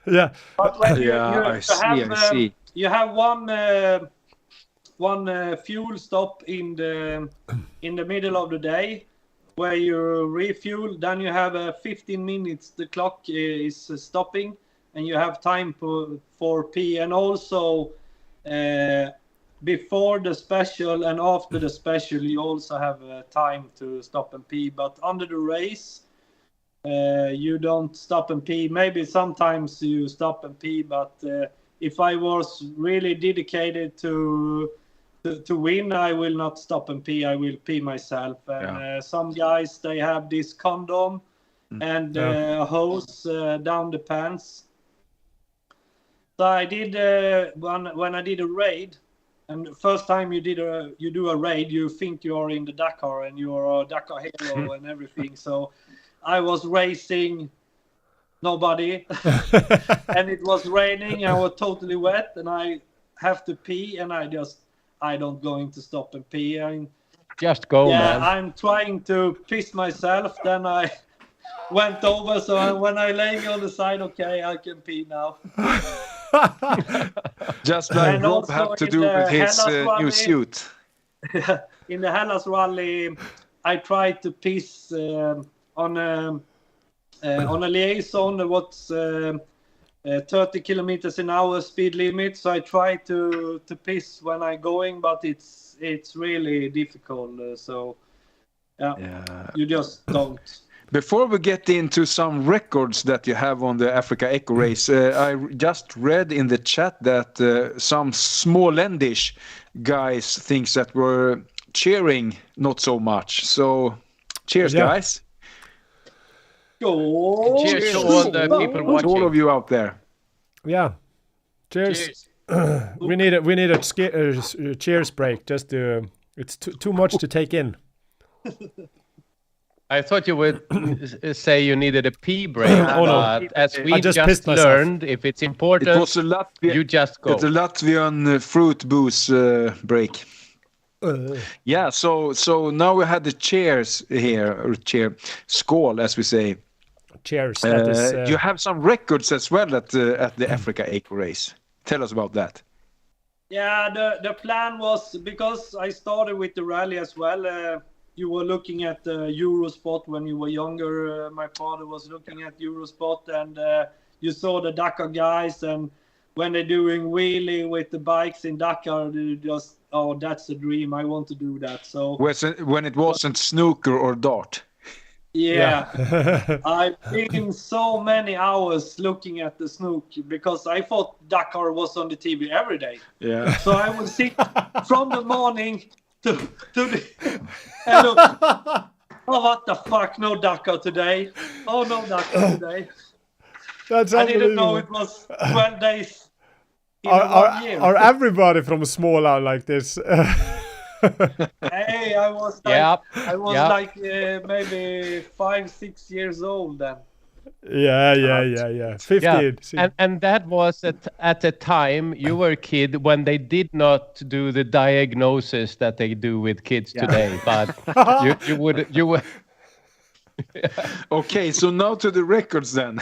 Yeah. But when I see. You have one fuel stop in the middle of the day, where you refuel, then you have 15 minutes, the clock is stopping, and you have time for pee. And also before the special and after the special, you also have time to stop and pee. But under the race, you don't stop and pee. Maybe sometimes you stop and pee, but if I was really dedicated to win, I will not stop and pee. I will pee myself. And some guys, they have this condom and a hose down the pants. So I did when I did a raid, and the first time you do a raid, you think you are in the Dakar and you are a Dakar hero and everything. So I was racing nobody, and it was raining. I was totally wet, and I have to pee, and I don't going to stop and pee. Just go, man. I'm trying to piss myself. Then I went over, so when I lay on the side, okay, I can pee now. Just like Rob had to do with his new suit. In the Hellas Rally, I tried to piss on a liaison. What's 30 kilometers an hour speed limit. So I try to piss when I'm going, but it's really difficult. You just don't. Before we get into some records that you have on the Africa Eco Race, I just read in the chat that some Smålandish guys thinks that we're cheering not so much. So, cheers, guys. Oh, cheers to all the people watching. To all of you out there. Yeah. Cheers. we need a cheers break. Just it's too much to take in. I thought you would say you needed a pee break, but as we just learned, if it's important, it was you just go. It's a Latvian fruit booze break. Yeah, so now we had the cheers here, or skål, as we say. Cheers. You have some records as well at the Africa Eco Race. Tell us about that. Yeah, the plan was, because I started with the rally as well. You were looking at Eurosport when you were younger. My father was looking at Eurosport, and you saw the Dakar guys, and when they're doing wheelie with the bikes in Dakar, they just, oh, that's a dream. I want to do that. So when it wasn't snooker or dart. Yeah. I've been so many hours looking at the snook because I thought Dakar was on the TV every day. Yeah. So I would sit from the morning to the and look, oh, what the fuck, no Dakar today. Oh, no Dakar today. That's I didn't know it was 12 days in 1 year. Are everybody from Småland like this? Hey, I was like, maybe 5-6 years old then. Yeah. 15. Yeah. And that was at a time you were a kid when they did not do the diagnosis that they do with kids today. But you would. Okay, so now to the records then.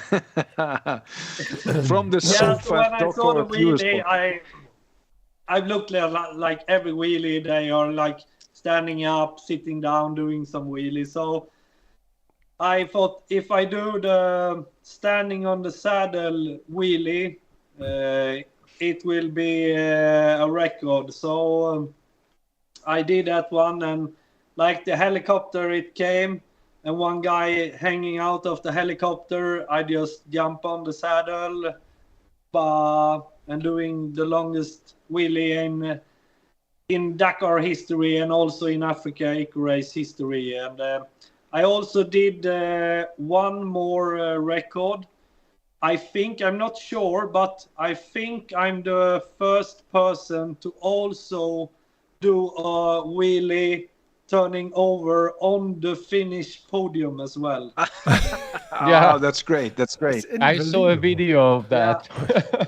From the sofa. So when I saw the wheelie, I've looked like every wheelie, they are like standing up, sitting down, doing some wheelie. So I thought if I do the standing on the saddle wheelie, it will be a record. So I did that one, and like the helicopter, it came, and one guy hanging out of the helicopter, I just jump on the saddle, and doing the longest wheelie in Dakar history and also in Africa Eco Race history. And I also did one more record. I'm not sure, but I think I'm the first person to also do a wheelie turning over on the Finnish podium as well. Yeah, that's great. I saw a video of that. Yeah.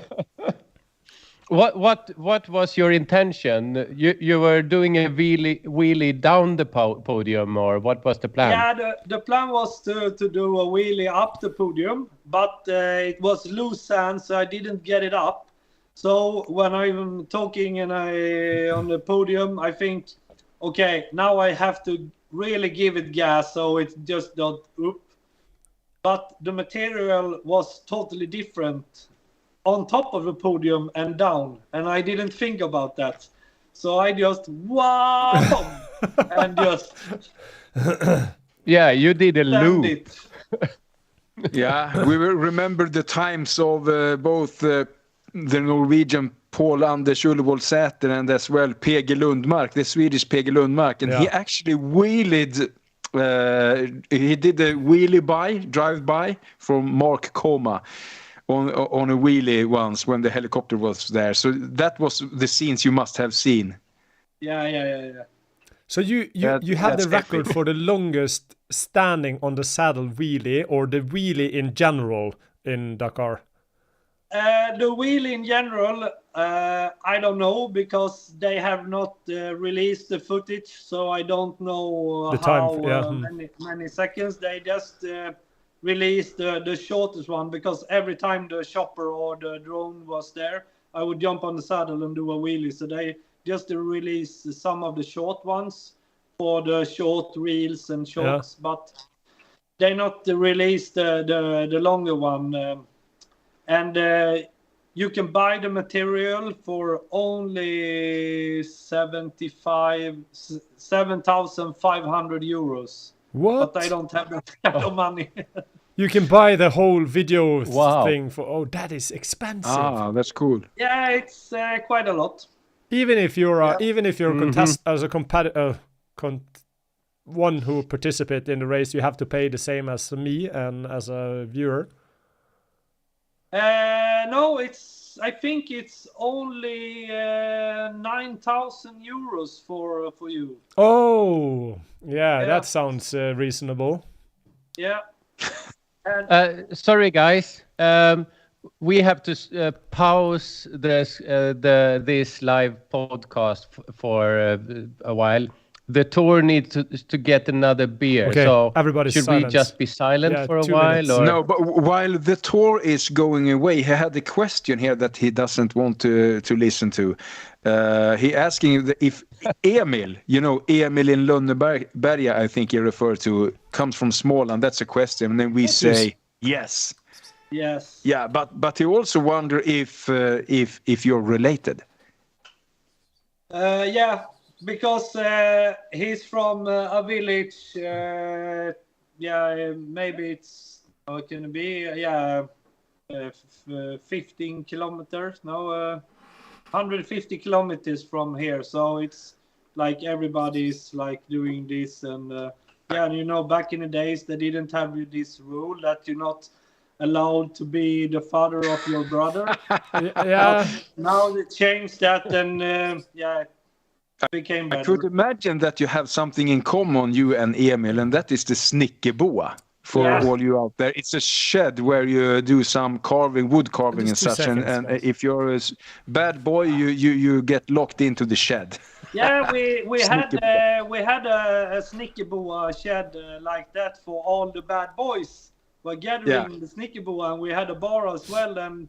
What was your intention? You were doing a wheelie down the podium, or what was the plan? Yeah, the plan was to do a wheelie up the podium, but it was loose sand, so I didn't get it up. So when I'm talking and on the podium, I think, okay, now I have to really give it gas, so it's just not up. But the material was totally different on top of the podium and down, and I didn't think about that. So I just and just yeah, you did a loop. Yeah, we will remember the times of both the Norwegian Paul Anders Ullevålsäter and as well PG Lundmark, the Swedish PG Lundmark, and he actually wheelied. He did a drive-by from Mark Coma on a wheelie once when the helicopter was there. So that was the scenes you must have seen. Yeah. So you have the record for the longest standing on the saddle wheelie, or the wheelie in general in Dakar? The wheelie in general, I don't know, because they have not released the footage, so I don't know many seconds. They just released the shortest one, because every time the chopper or the drone was there, I would jump on the saddle and do a wheelie. So they just release some of the short ones for the short reels and shorts, but they not released the longer one. And you can buy the material for only 7,500 euros. What? But I don't have that kind of money. You can buy the whole video thing for. Oh, that is expensive. Ah, that's cool. Yeah, it's quite a lot. Even if you're as a competitor, one who participate in the race, you have to pay the same as me and as a viewer. No, I think it's only 9,000 euros for you. Oh, yeah, that sounds reasonable. Yeah. Sorry, guys. We have to pause this live podcast for a while. The tour needs to get another beer. Okay, so everybody should silence. we just be silent for a while? Or? No, but while the tour is going away, he had a question here that he doesn't want to listen to. He asking if Emil, Emil in Lönneberga, I think he referred to, comes from Småland. That's a question, and then we say yes. Yes. Yeah, but he also wonder if you're related. Yeah. Because he's from a village, maybe it's how can it be? 15 kilometers, 150 kilometers from here. So it's like everybody's like doing this, and back in the days they didn't have this rule that you're not allowed to be the father of your brother. Now they changed that, and became better. I could imagine that you have something in common, you and Emil, and that is the snickerboa. For all you out there, it's a shed where you do some wood carving and such. And if you're a bad boy, you get locked into the shed. Yeah, we had a snickerboa shed like that for all the bad boys. We're gathering the snickerboa, and we had a bar as well, and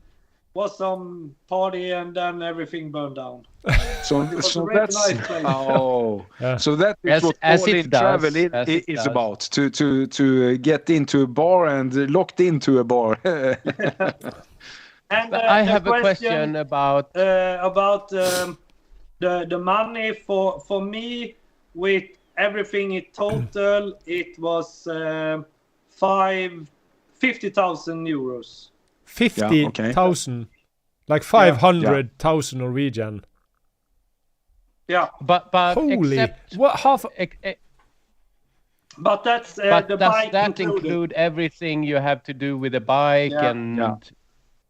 was some party, and then everything burned down. So that's nice place. So that is what all-in travel is about, to get into a bar and locked into a bar. And I have a question about the money for me, with everything in total, it was 50,000 euros. 50,000, like 500,000 Norwegian. Yeah, but holy, except what half? But that's but the does bike that include everything you have to do with the bike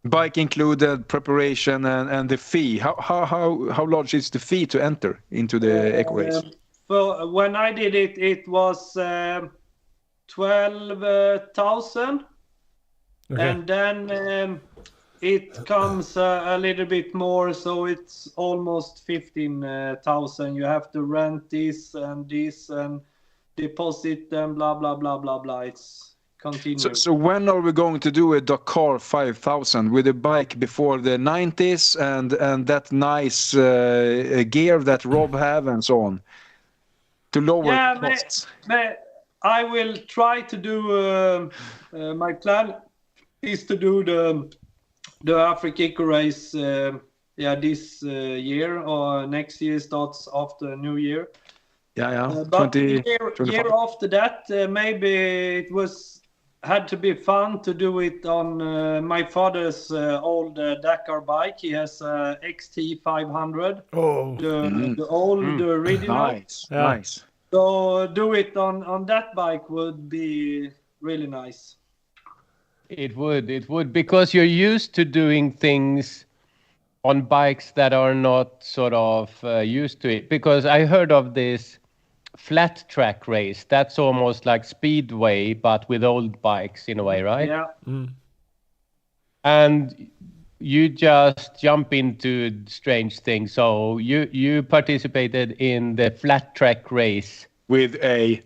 bike included, preparation and the fee? How large is the fee to enter into the Eco Race? So when I did it, it was 12,000. Okay. And then it comes a little bit more, so it's almost 15,000. You have to rent this and deposit them, blah blah blah blah blah. It's continuous. So when are we going to do a Dakar 5,000 with a bike before the 90s and that nice gear that Rob have and so on to lower costs? I will try to do. My plan is to do the Africa Eco Race this year, or next year starts after New Year. But year after that, maybe it was had to be fun to do it on my father's old Dakar bike. He has XT 500. Oh, the old, the original. Nice. So do it on that bike would be really nice. It would, because you're used to doing things on bikes that are not sort of used to it. Because I heard of this flat track race. That's almost like speedway, but with old bikes in a way, right? Yeah. And you just jump into strange things. So you participated in the flat track race with a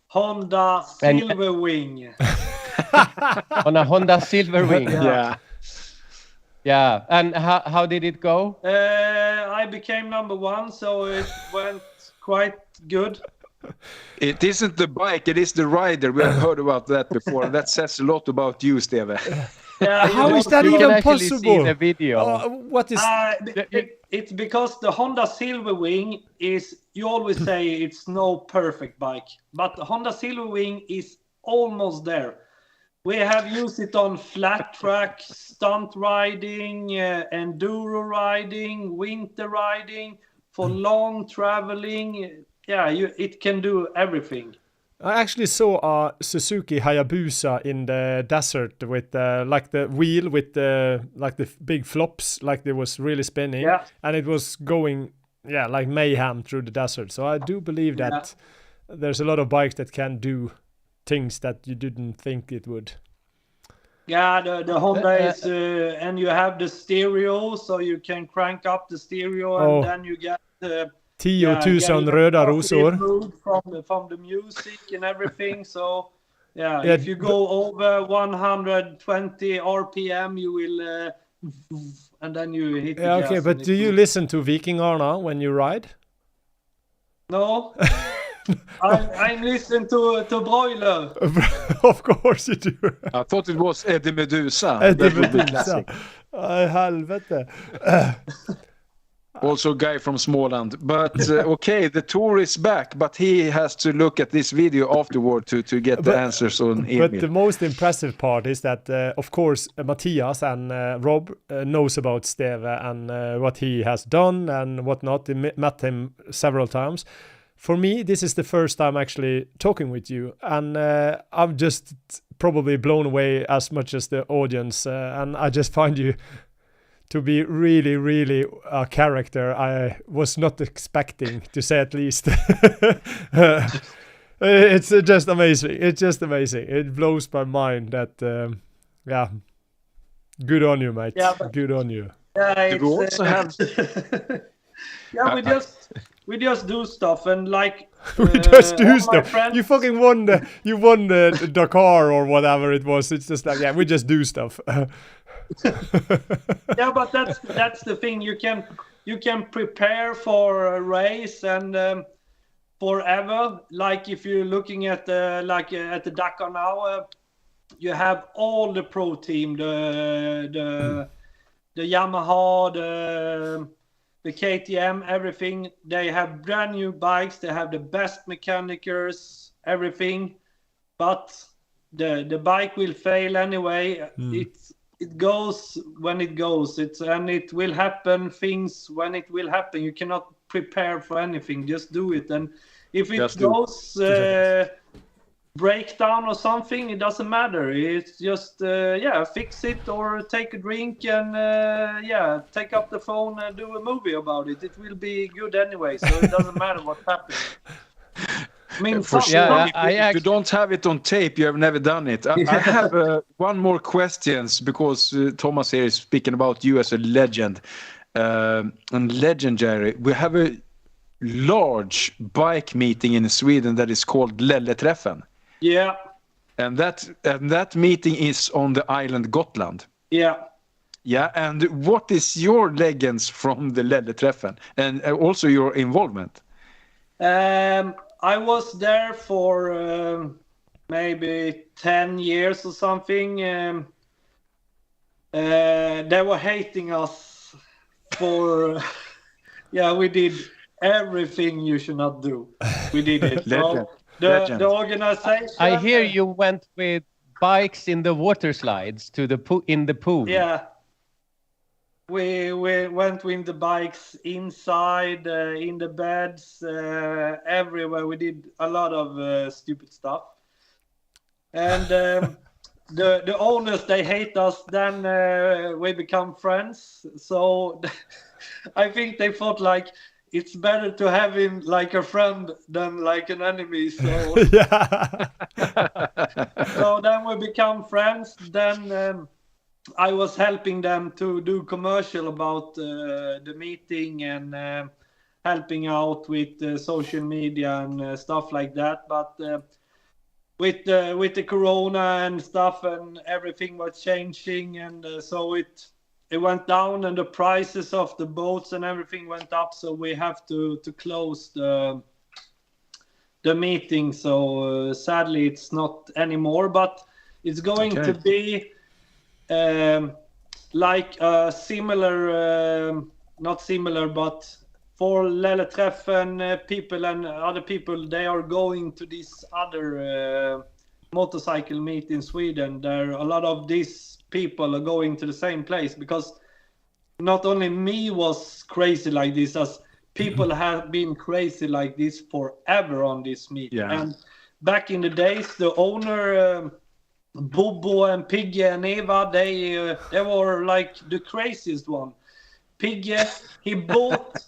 Honda Silverwing. On a Honda Silverwing. Yeah. And how did it go? I became number 1, so it went quite good. It isn't the bike, it is the rider. We have heard about that before. That says a lot about you, Steve. Yeah, how is that you even can possible? See the video. What is? It's because the Honda Silverwing is. You always say it's no perfect bike, but the Honda Silverwing is almost there. We have used it on flat track, stunt riding, enduro riding, winter riding, for long traveling. Yeah, it can do everything. I actually saw a Suzuki Hayabusa in the desert with like the wheel with like the big flops, like it was really spinning, and it was going like mayhem through the desert. So I do believe that there's a lot of bikes that can do things that you didn't think it would. Yeah, the Honda is, and you have the stereo, so you can crank up the stereo, and then you get the 10,000 röda rosor from the music and everything. So if you go over 120 RPM, you will, and then you hit the gas. Okay, but do you listen to Vikingarna when you ride? No. I listen to Broiler. Of course you do. I thought it was Eddie Medusa. Eddie Medusa. Helvete. Also a guy from Småland. But okay, the tour is back, but he has to look at this video afterward to get the answers on email. But the most impressive part is that, of course, Matthias and Rob knows about Steve and what he has done and whatnot. They met him several times. For me, this is the first time actually talking with you, and I'm just probably blown away as much as the audience, and I just find you to be really, really a character I was not expecting, to say at least. It's just amazing. It's just amazing. It blows my mind that, good on you, mate. Yeah, good on you. Yeah, we also have... we just do stuff, and like we just do stuff. You fucking won the Dakar or whatever it was. It's just like we just do stuff. Yeah, but that's the thing. You can prepare for a race and forever. Like if you're looking at at the Dakar now, you have all the pro team, the Yamaha, the KTM, everything. They have brand new bikes. They have the best mechanicers, everything. But the bike will fail anyway. It goes when it goes. And it will happen things when it will happen. You cannot prepare for anything. Just do it. And if it goes breakdown or something, it doesn't matter. It's just fix it or take a drink and take up the phone and do a movie about it. It will be good anyway, so it doesn't matter what happens. I mean, for sure. If you don't have it on tape, you have never done it. I have one more question, because Thomas here is speaking about you as a legend and legendary. We have a large bike meeting in Sweden that is called Lelleträffen. Yeah. And that meeting is on the island Gotland. Yeah. Yeah, and what is your legends from the Lelleträffen and also your involvement? I was there for maybe 10 years or something. They were hating us for... we did everything you should not do. We did it. Legend. The organization... I hear you went with bikes in the water slides to the in the pool. Yeah. We went with the bikes inside, in the beds, everywhere. We did a lot of stupid stuff. And the owners, they hate us. Then we become friends. So I think they thought like it's better to have him like a friend than like an enemy. So Yeah. so then we become friends. Then I was helping them to do commercial about the meeting and helping out with social media and stuff like that. But with the corona and stuff and everything was changing, and so it went down, and the prices of the boats and everything went up. So we have to close the meeting. So sadly, it's not anymore, but it's going to be like a similar, not similar, but for Lelletreffen people and other people, they are going to this other motorcycle meet in Sweden. There a lot of these people are going to the same place, because not only me was crazy like this, as people have been crazy like this forever on this meet. Yeah. And back in the days, the owner, Bobo and Pigge and Eva, they were like the craziest one. Pigge, he bought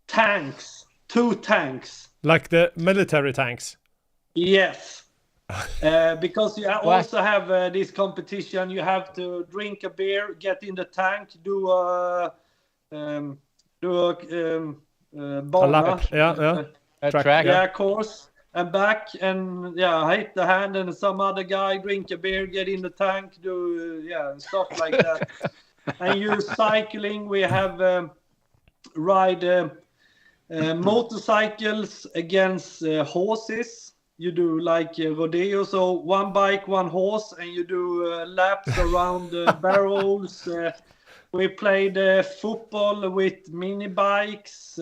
tanks, 2 tanks. Like the military tanks. Yes. Because you also have this competition. You have to drink a beer, get in the tank, do a lap. A track. Yeah, course. And back, and hit the hand, and some other guy drink a beer, get in the tank, do stuff like that. And you cycling, we have ride motorcycles against horses. You do like rodeo, so 1 bike, 1 horse, and you do laps around barrels. We played football with mini bikes.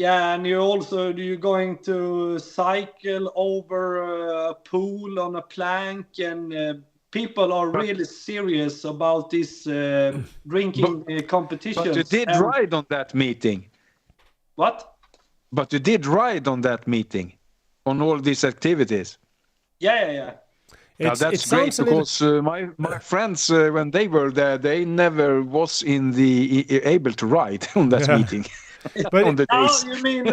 And you're going to cycle over a pool on a plank, and people are really serious about this drinking competitions. But you did ride on that meeting. What? But you did ride on that meeting, on all these activities. Yeah. That's great, because my friends, when they were there, they never was able to ride on that meeting. But on the days. You mean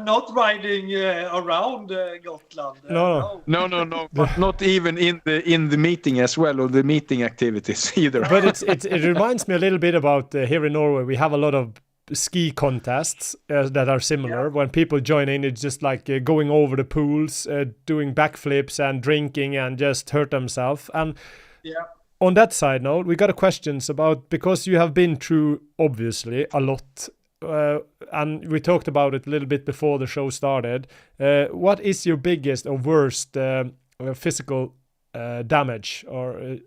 not riding around Gotland? No, but not even in the meeting as well, or the meeting activities either. But it reminds me a little bit about here in Norway. We have a lot of ski contests that are similar. When people join in, it's just like going over the pools, doing backflips and drinking and just hurt themselves. And on that side note, we got a questions about, because you have been through obviously a lot. And we talked about it a little bit before the show started. What is your biggest or worst physical damage, or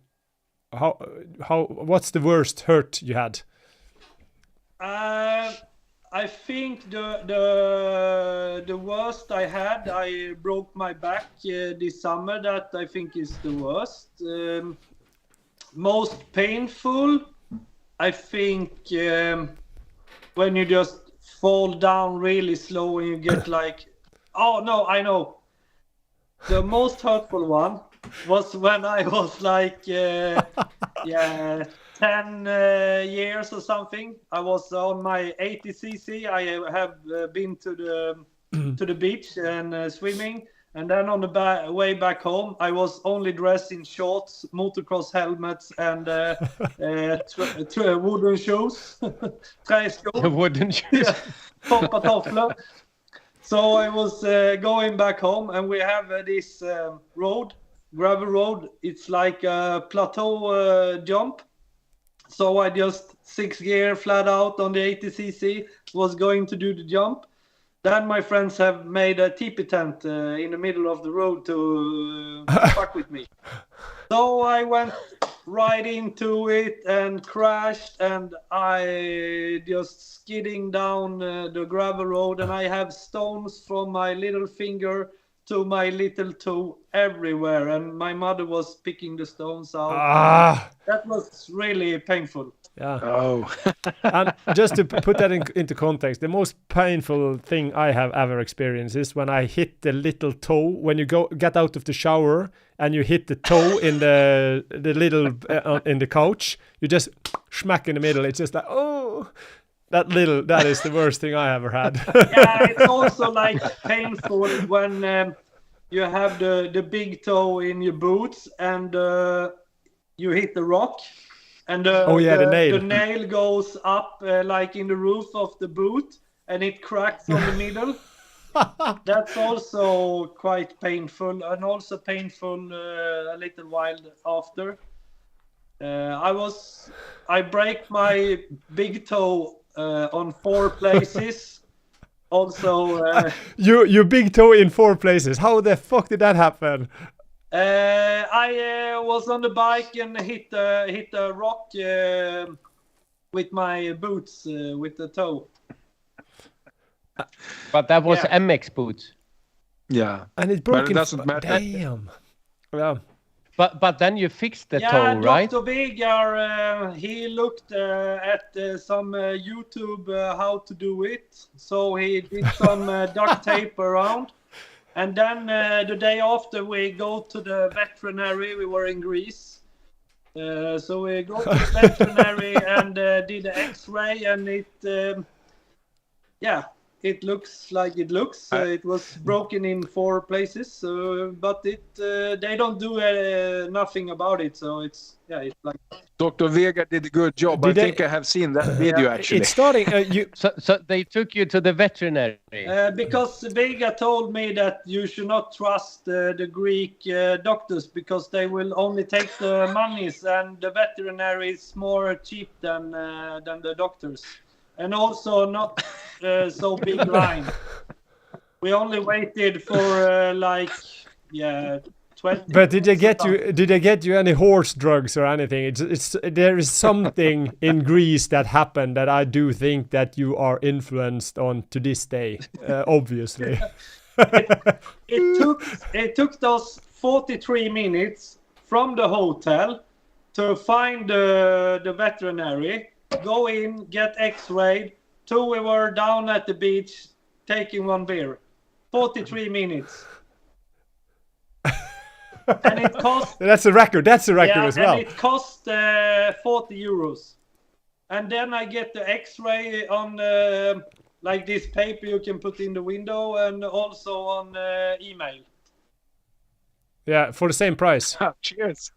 what's the worst hurt you had? I think the worst I had, I broke my back this summer. That I think is the worst. Most painful, I think. When you just fall down really slow and you get like, oh no, I know. The most hurtful one was when I was like, 10 years or something. I was on my 80cc. I have been to the beach and swimming. And then on the way back home, I was only dressed in shorts, motocross helmets, and wooden shoes. Träskor. Wooden shoes. Toffler. So I was going back home, and we have this gravel road. It's like a plateau jump. So I just 6 gear flat out on the 80cc, was going to do the jump. Then my friends have made a teepee tent in the middle of the road to fuck with me. So I went right into it and crashed, and I just skidding down the gravel road, and I have stones from my little finger to my little toe everywhere, and my mother was picking the stones out. That was really painful. Yeah. Oh. And just to put that into context, the most painful thing I have ever experienced is when I hit the little toe. When you get out of the shower and you hit the toe in the little in the couch, you just smack in the middle. It's just like, oh, that is the worst thing I ever had. Yeah, it's also like painful when you have the big toe in your boots and you hit the rock. And the nail goes up like in the roof of the boot, and it cracks on the middle. That's also quite painful, and also painful a little while after. I break my big toe on 4 places. Also, your big toe in 4 places. How the fuck did that happen? I was on the bike and hit a rock with my boots with the toe. But that was MX boots. Yeah, and it broke. But it doesn't matter. Damn. Yeah. But then you fixed the toe, right? Dr. Vegar, he looked at some YouTube how to do it. So he did some duct tape around. And then the day after we go to the veterinary, we were in Greece. So we go to the veterinary and did an X-ray, and it looks like it looks. It was broken in 4 places, but they don't do nothing about it. So it's like. Dr. Vega did a good job. I think I have seen that video actually. It's starting. So they took you to the veterinary. Because Vega told me that you should not trust the Greek doctors because they will only take the monies, and the veterinary is more cheap than the doctors. And also not so big line. We only waited for 20. But did they get you any horse drugs or anything? There is something in Greece that happened that I do think that you are influenced on to this day. Obviously. It took those 43 minutes from the hotel to find the veterinary. Go in, get X-rayed. 2, we were down at the beach taking 1 beer. 43 minutes. And it cost... That's a record. That's a record as well. And it cost 40 euros. And then I get the X-ray on like this paper you can put in the window, and also on email. Yeah, for the same price. Cheers.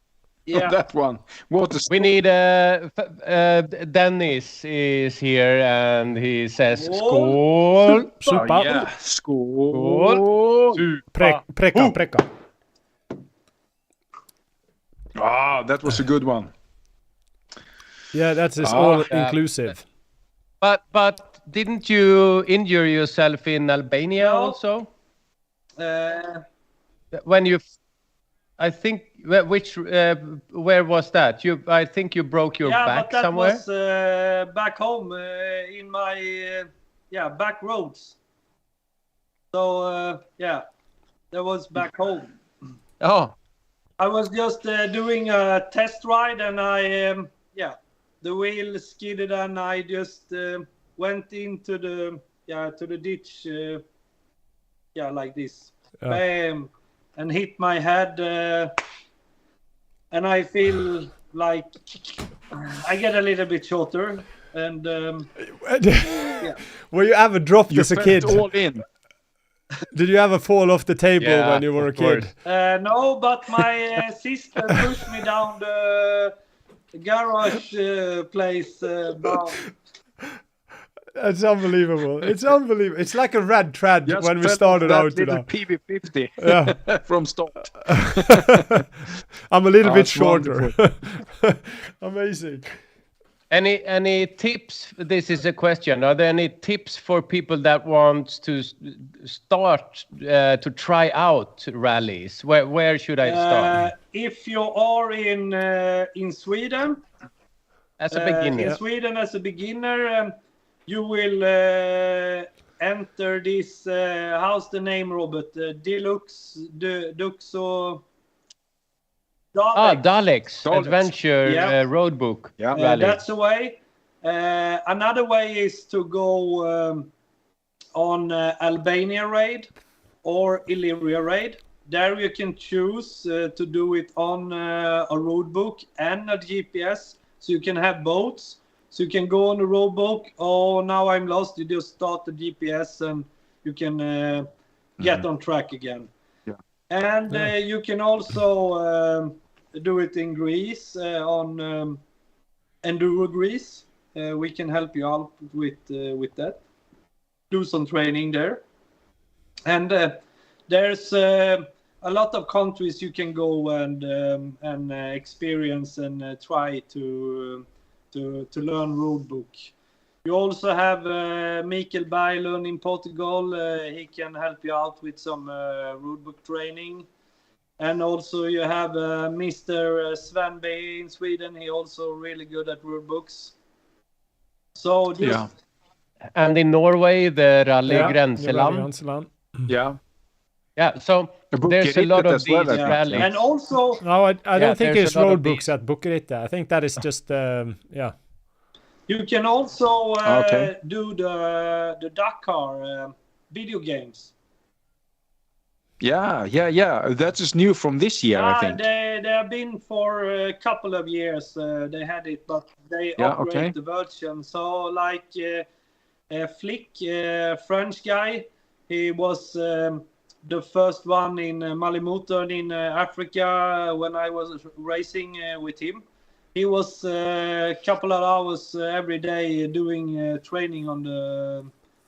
Yeah, that one. We need Dennis is here, and he says skål. Super. Yeah, skål. Preka. That was a good one. Yeah, that is all inclusive. But didn't you injure yourself in Albania also? When you, I think, where was that? I think you broke your back somewhere. Yeah, but that was back home in my back roads. So that was back home. Oh. I was just doing a test ride, and the wheel skidded, and I just went into the ditch, like this, bam, and hit my head, and I feel like I get a little bit shorter, and Were you ever dropped as a kid? All in. Did you ever fall off the table when you were a kid? No, but my sister pushed me down the garage place. That's unbelievable. It's unbelievable. It's like a red thread when we started out. Little PV50 from start. I'm a little bit shorter. Amazing. Any tips? This is a question. Are there any tips for people that want to start to try out rallies? Where should I start? If you are in Sweden, as a beginner, you will enter this, how's the name, Robert? Duxo... Daleks Adventure Road Book. Yeah. That's the way. Another way is to go on Albania raid or Illyria raid. There you can choose to do it on a road book and a GPS, so you can have both. So you can go on the road book. Oh, now I'm lost. You just start the GPS and you can get on track again. Yeah. And you can also do it in Greece on Enduro Greece. We can help you out with that. Do some training there. And there's a lot of countries you can go and experience and try to learn road book. You also have Mikael Berglund in Portugal. He can help you out with some road book training. And also you have Mr. Sven B in Sweden. He also really good at road books. So just and in Norway, the Rally Grenseland. Yeah. So there's a lot of these rallies. And also... No, I don't think it's road books at Bucurite. I think that is just, You can also do the Dakar video games. Yeah. That is new from this year, I think. They have been for a couple of years. They had it, but they upgrade the version. So like Flick, French guy, he was the first one in Malle Moto in Africa when I was racing with him. He was a couple of hours every day doing training on the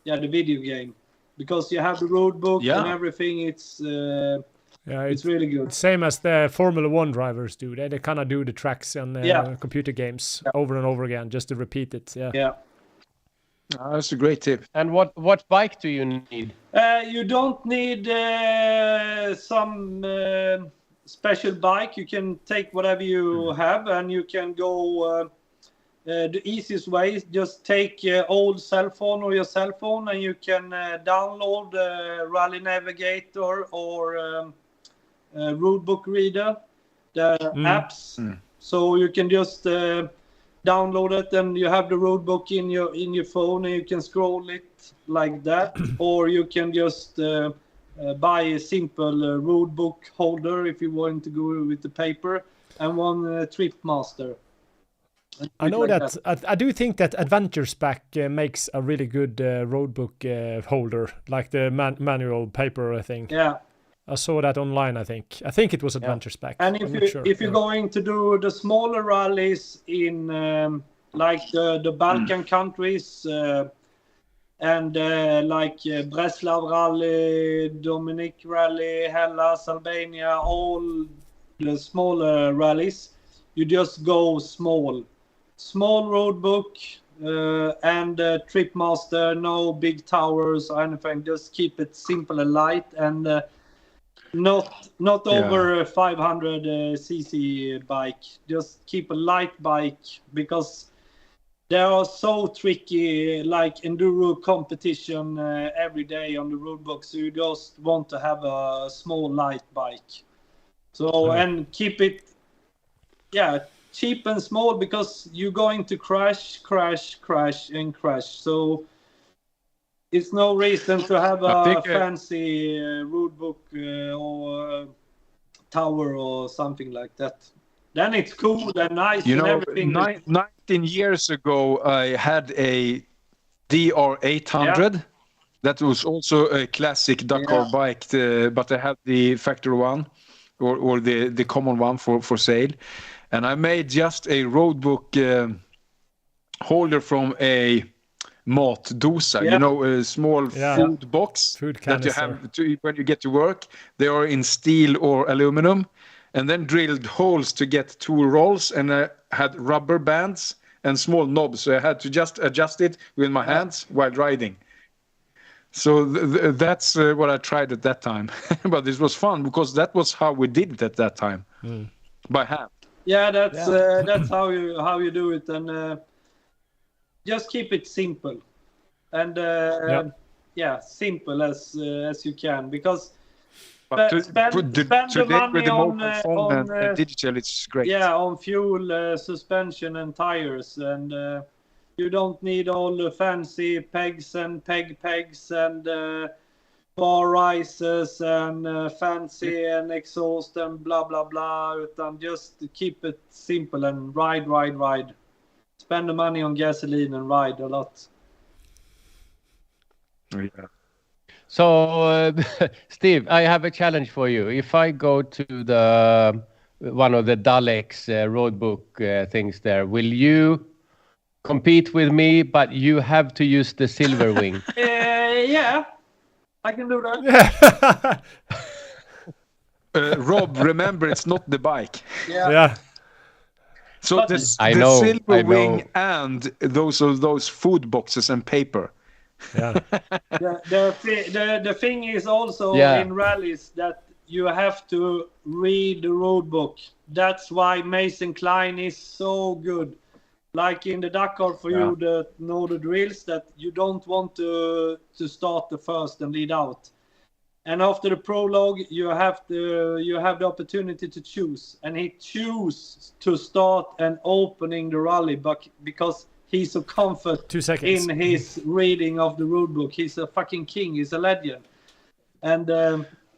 video game, because you have the road book and everything. It's really good. Same as the Formula 1 drivers do. They kind of do the tracks and computer games over and over again just to repeat it. Yeah. That's a great tip. And what bike do you need? You don't need some special bike. You can take whatever you have, and you can go the easiest way is just take your old cell phone or your cell phone, and you can download Rally Navigator or road book reader, the apps. So you can just download it, and you have the road book in your phone, and you can scroll it like that. Or you can just buy a simple road book holder if you want to go with the paper, and one trip master. I know that. I do think that Adventure Spec makes a really good road book holder, like the manual paper thing. Yeah. I saw that online, I think. I think it was Adventure Spec. And if you're going to do the smaller rallies in like the Balkan countries and like Breslav Rally, Dominic Rally, Hellas, Albania, all the smaller rallies, you just go small road book and trip master, no big towers or anything. Just keep it simple and light, and not over 500 cc bike. Just keep a light bike, because they are so tricky, like enduro competition every day on the road book. So you just want to have a small light bike. So and keep it cheap and small, because you're going to crash. So it's no reason to have a fancy road book or tower or something like that. Then it's cool and nice and everything. 19 years ago, I had a DR800. That was also a classic Dakar bike, but I had the factory one or the common one for sale. And I made just a road book holder from a matdosa, a small food box that you have when you get to work. They are in steel or aluminum, and then drilled holes to get 2 rolls, and I had rubber bands and small knobs, so I had to just adjust it with my hands while riding. So that's what I tried at that time. But this was fun, because that was how we did it at that time, by hand. Yeah, that's how you do it, and just keep it simple. And simple as you can, because But spend today the money with the on mobile phone and digital, it's great. on fuel, suspension, and tires, and you don't need all the fancy pegs and pegs and bar risers and fancy and exhaust and blah blah blah. Utan just keep it simple and ride. Spend the money on gasoline and ride a lot. Yeah. So, Steve, I have a challenge for you. If I go to the one of the Daleks roadbook things there, will you compete with me? But you have to use the silver wing. Yeah, I can do that. Rob, remember, it's not the bike. Yeah. So But the I silver know. wing and those food boxes and paper. Yeah. The thing is also Yeah. in rallies that you have to read the road book. That's why Mason Klein is so good. Like in the Dakar, for you that know the drills, that you don't want to start the first and lead out. And after the prologue, you have the opportunity to choose. And he chooses to start and opening the rally, but because he's so comfort 2 seconds. in his reading of the rule book. He's a fucking king. He's a legend. And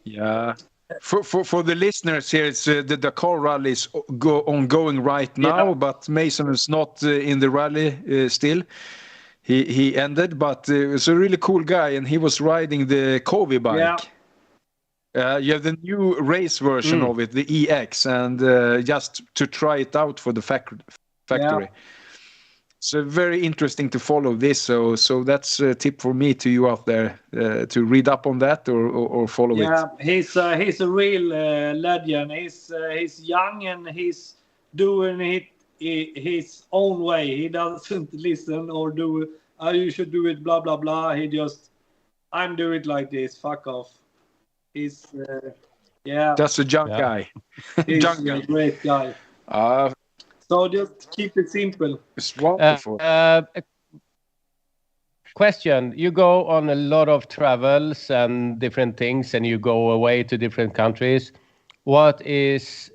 Yeah. For the listeners here, it's the Dakar rally is ongoing right now, but Mason is not in the rally still. He ended, but he was a really cool guy, and he was riding the Kobe bike. Yeah. You have the new race version of it, the EX, and just to try it out for the factory. Yeah. So very interesting to follow this. So that's a tip for me to you out there to read up on that or follow it. Yeah, he's a real legend. He's young and he's doing it his own way. He doesn't listen or do you should do it blah blah blah. He just I'm doing it like this. Fuck off. He's That's a young guy. He's Young a guy. great guy. So just keep it simple. It's wonderful. Question: you go on a lot of travels and different things, and you go away to different countries. What is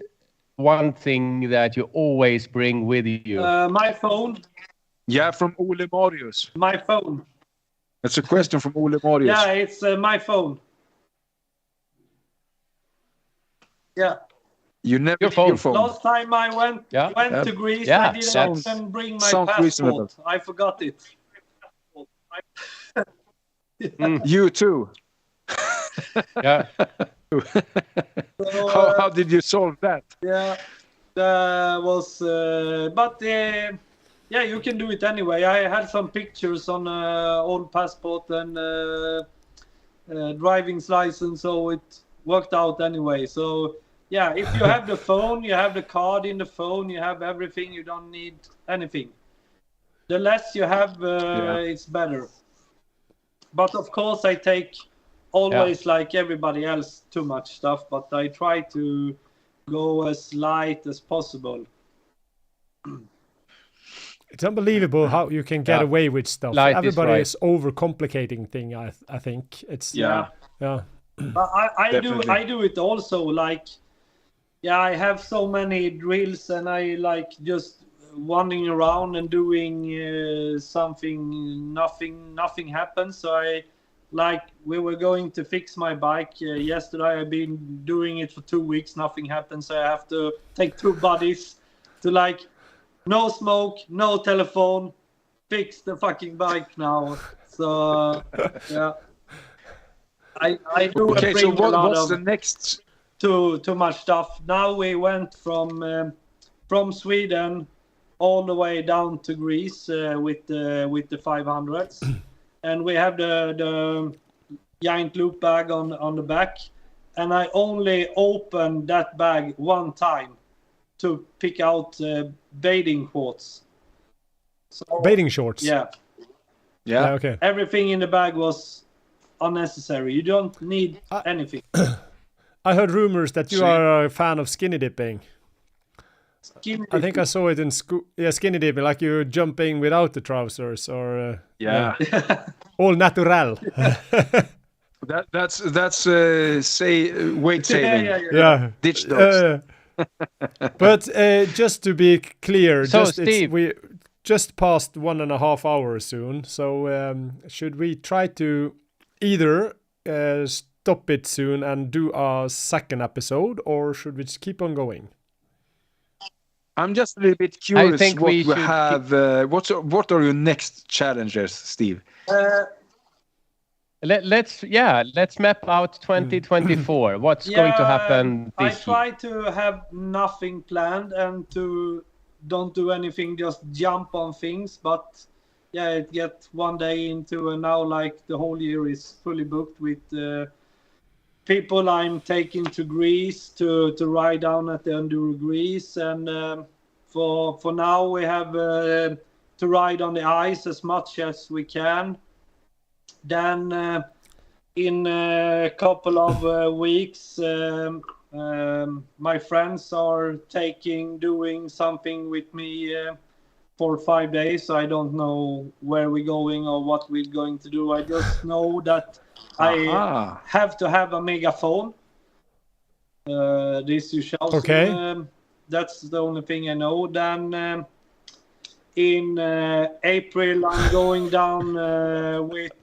one thing that you always bring with you? My phone. Yeah, from Ole Marius. My phone. That's a question from Ole Marius. Yeah, it's my phone. Yeah. You never Your leave phone. your phone. Last time I went to Greece, I didn't even bring my passport. Reasonable. I forgot it. You too. Yeah. So, How did you solve that? Yeah, was, but yeah, you can do it anyway. I had some pictures on old passport and driving's license, so it worked out anyway. So yeah, if you have the phone, you have the card in the phone, you have everything. You don't need anything. The less you have, it's better. But of course, I take always like everybody else too much stuff, but I try to go as light as possible. It's unbelievable how you can get away with stuff. Light Everybody is is overcomplicating thing. I think it's Yeah. But I do it also. Like, I have so many drills, and I like just wandering around and doing something. Nothing happens. So we were going to fix my bike yesterday. I've been doing it for 2 weeks. Nothing happened. So I have to take 2 buddies to no smoke, no telephone, fix the fucking bike now. So yeah, I do. Okay, so what's the next? Too much stuff. Now we went from Sweden all the way down to Greece with the 500s, and we have the giant loop bag on the back, and I only opened that bag one time to pick out bathing shorts. So, bathing shorts. Yeah. Okay. Everything in the bag was unnecessary. You don't need anything. I heard rumors that you are a fan of skinny dipping. Skinny I think I saw it in school. Yeah, skinny dipping, like you're jumping without the trousers, or Yeah. all natural. That's weight saving. Yeah. Ditch those. But just to be clear, So, Steve, we just passed 1.5 hours soon. So should we try to either stop it soon and do a second episode, or should we just keep on going? I'm just a little bit curious think what we we should have. What are your next challenges, Steve? let's map out 2024. What's going to happen I this try year? to have nothing planned and to don't do anything, just jump on things. But yeah, it get one day into, and now like the whole year is fully booked with people I'm taking to Greece to ride down at the Enduro Greece, and for now we have to ride on the ice as much as we can. Then in a couple of weeks, my friends are doing something with me for 5 days. I don't know where we're going or what we're going to do. I just know that I have to have a megaphone. This you shall. Okay. That's the only thing I know. Then in April, I'm going down with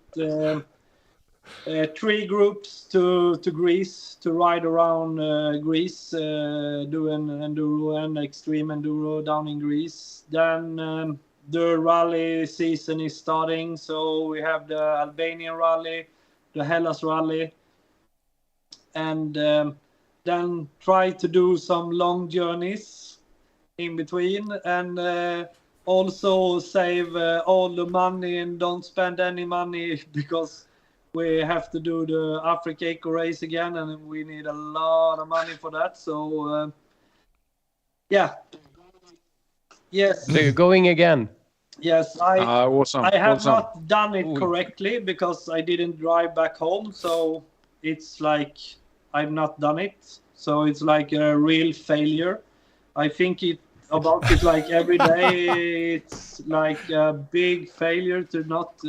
3 groups to Greece to ride around Greece, doing enduro and extreme enduro down in Greece. Then the rally season is starting, so we have the Albanian rally, the Hellas rally, and then try to do some long journeys in between, and also save all the money and don't spend any money, because we have to do the Africa Eco Race again, and we need a lot of money for that. So yeah. Yes. So you're going again? Yes, awesome. I have not done it correctly because I didn't drive back home, so it's like I've not done it. So it's like a real failure. I think about it like every day. It's like a big failure to not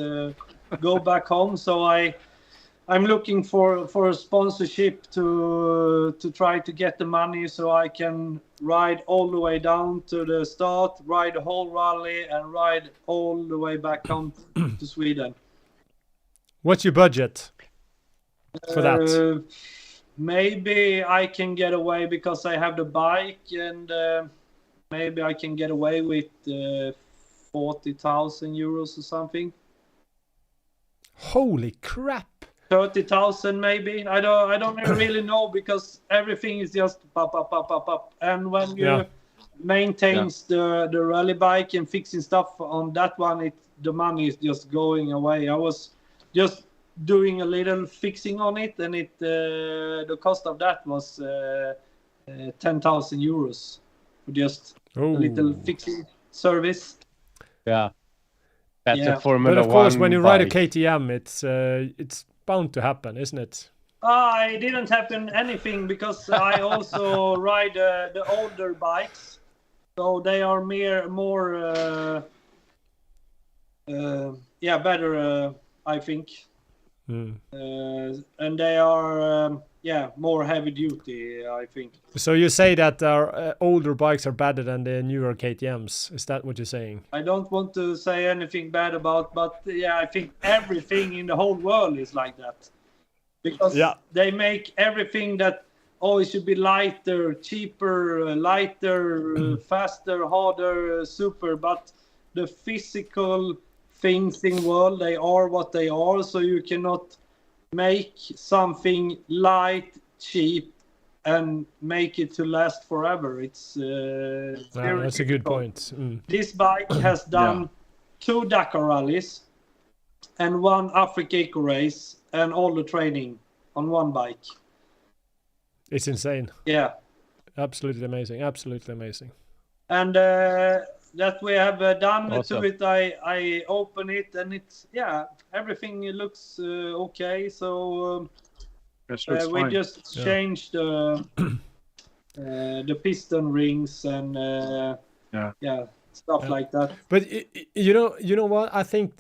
go back home. So I'm looking for a sponsorship to try to get the money so I can ride all the way down to the start, ride the whole rally, and ride all the way back home to Sweden. What's your budget for that? Maybe I can get away because I have the bike, and maybe I can get away with 40,000 euros or something. Holy crap! 30,000 maybe. I don't really know, because everything is just pop. And when you maintains the rally bike and fixing stuff on that one, the money is just going away. I was just doing a little fixing on it, and the cost of that was 10,000 euros for just a little fixing service. Yeah. That's a Formula 1 But of course, when you ride a bike. KTM, it's bound to happen, isn't it? It didn't happen anything, because I also ride the older bikes, so they are more better, I think. And they are more heavy duty, I think. So you say that our older bikes are better than the newer KTMs? Is that what you're saying? I don't want to say anything bad about, but I think everything in the whole world is like that, because they make everything that it should be lighter, cheaper, lighter, faster, harder, super. But the physical things in the world, they are what they are, so you cannot make something light, cheap, and make it to last forever. It's that's a good point. This bike has done 2 Dakar rallies and 1 Africa Eco Race, and all the training on one bike. It's insane. Yeah. Absolutely amazing. And that we have done awesome. to it. I open it, and it's everything looks okay. So we just changed the piston rings and stuff like that. But you know what? I think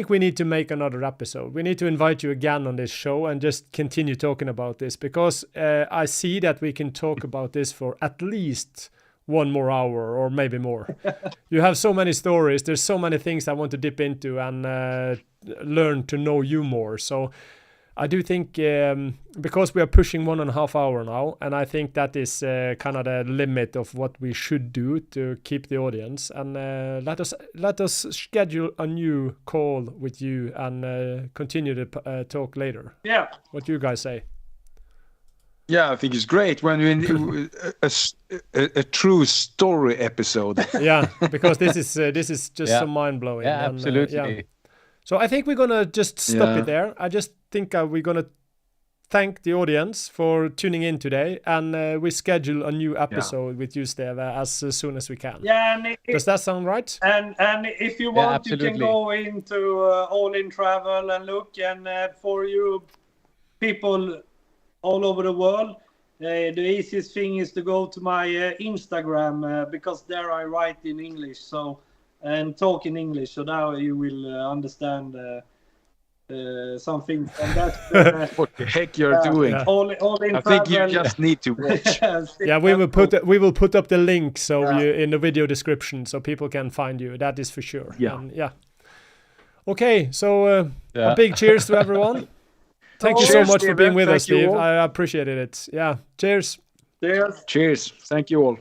we need to make another episode. We need to invite you again on this show and just continue talking about this, because I see that we can talk about this for at least 1 more hour or maybe more. You have so many stories. There's so many things I want to dip into and learn to know you more. So I do think because we are pushing 1.5 hours now, and I think that is kind of the limit of what we should do to keep the audience. And let us schedule a new call with you and continue the talk later. Yeah. What do you guys say? Yeah, I think it's great when we a true story episode. Yeah, because this is just so mind blowing. Yeah, and, absolutely. So I think we're gonna just stop it there. I just think we're gonna thank the audience for tuning in today, and we schedule a new episode with you, Steve, as soon as we can. Yeah, and does that sound right? And if you want, you can go into All In Travel and look. And for you people all over the world, the easiest thing is to go to my Instagram, because there I write in English, and talk in English, so now you will understand something from that. What the heck you're doing? Yeah. All in I think you just need to watch. Yeah, we will put up the link you in the video description so people can find you. That is for sure. Yeah. Okay, so a big cheers to everyone. Thank you so much for being with us, Steve. I appreciated it. Yeah. Cheers. Cheers. Thank you all.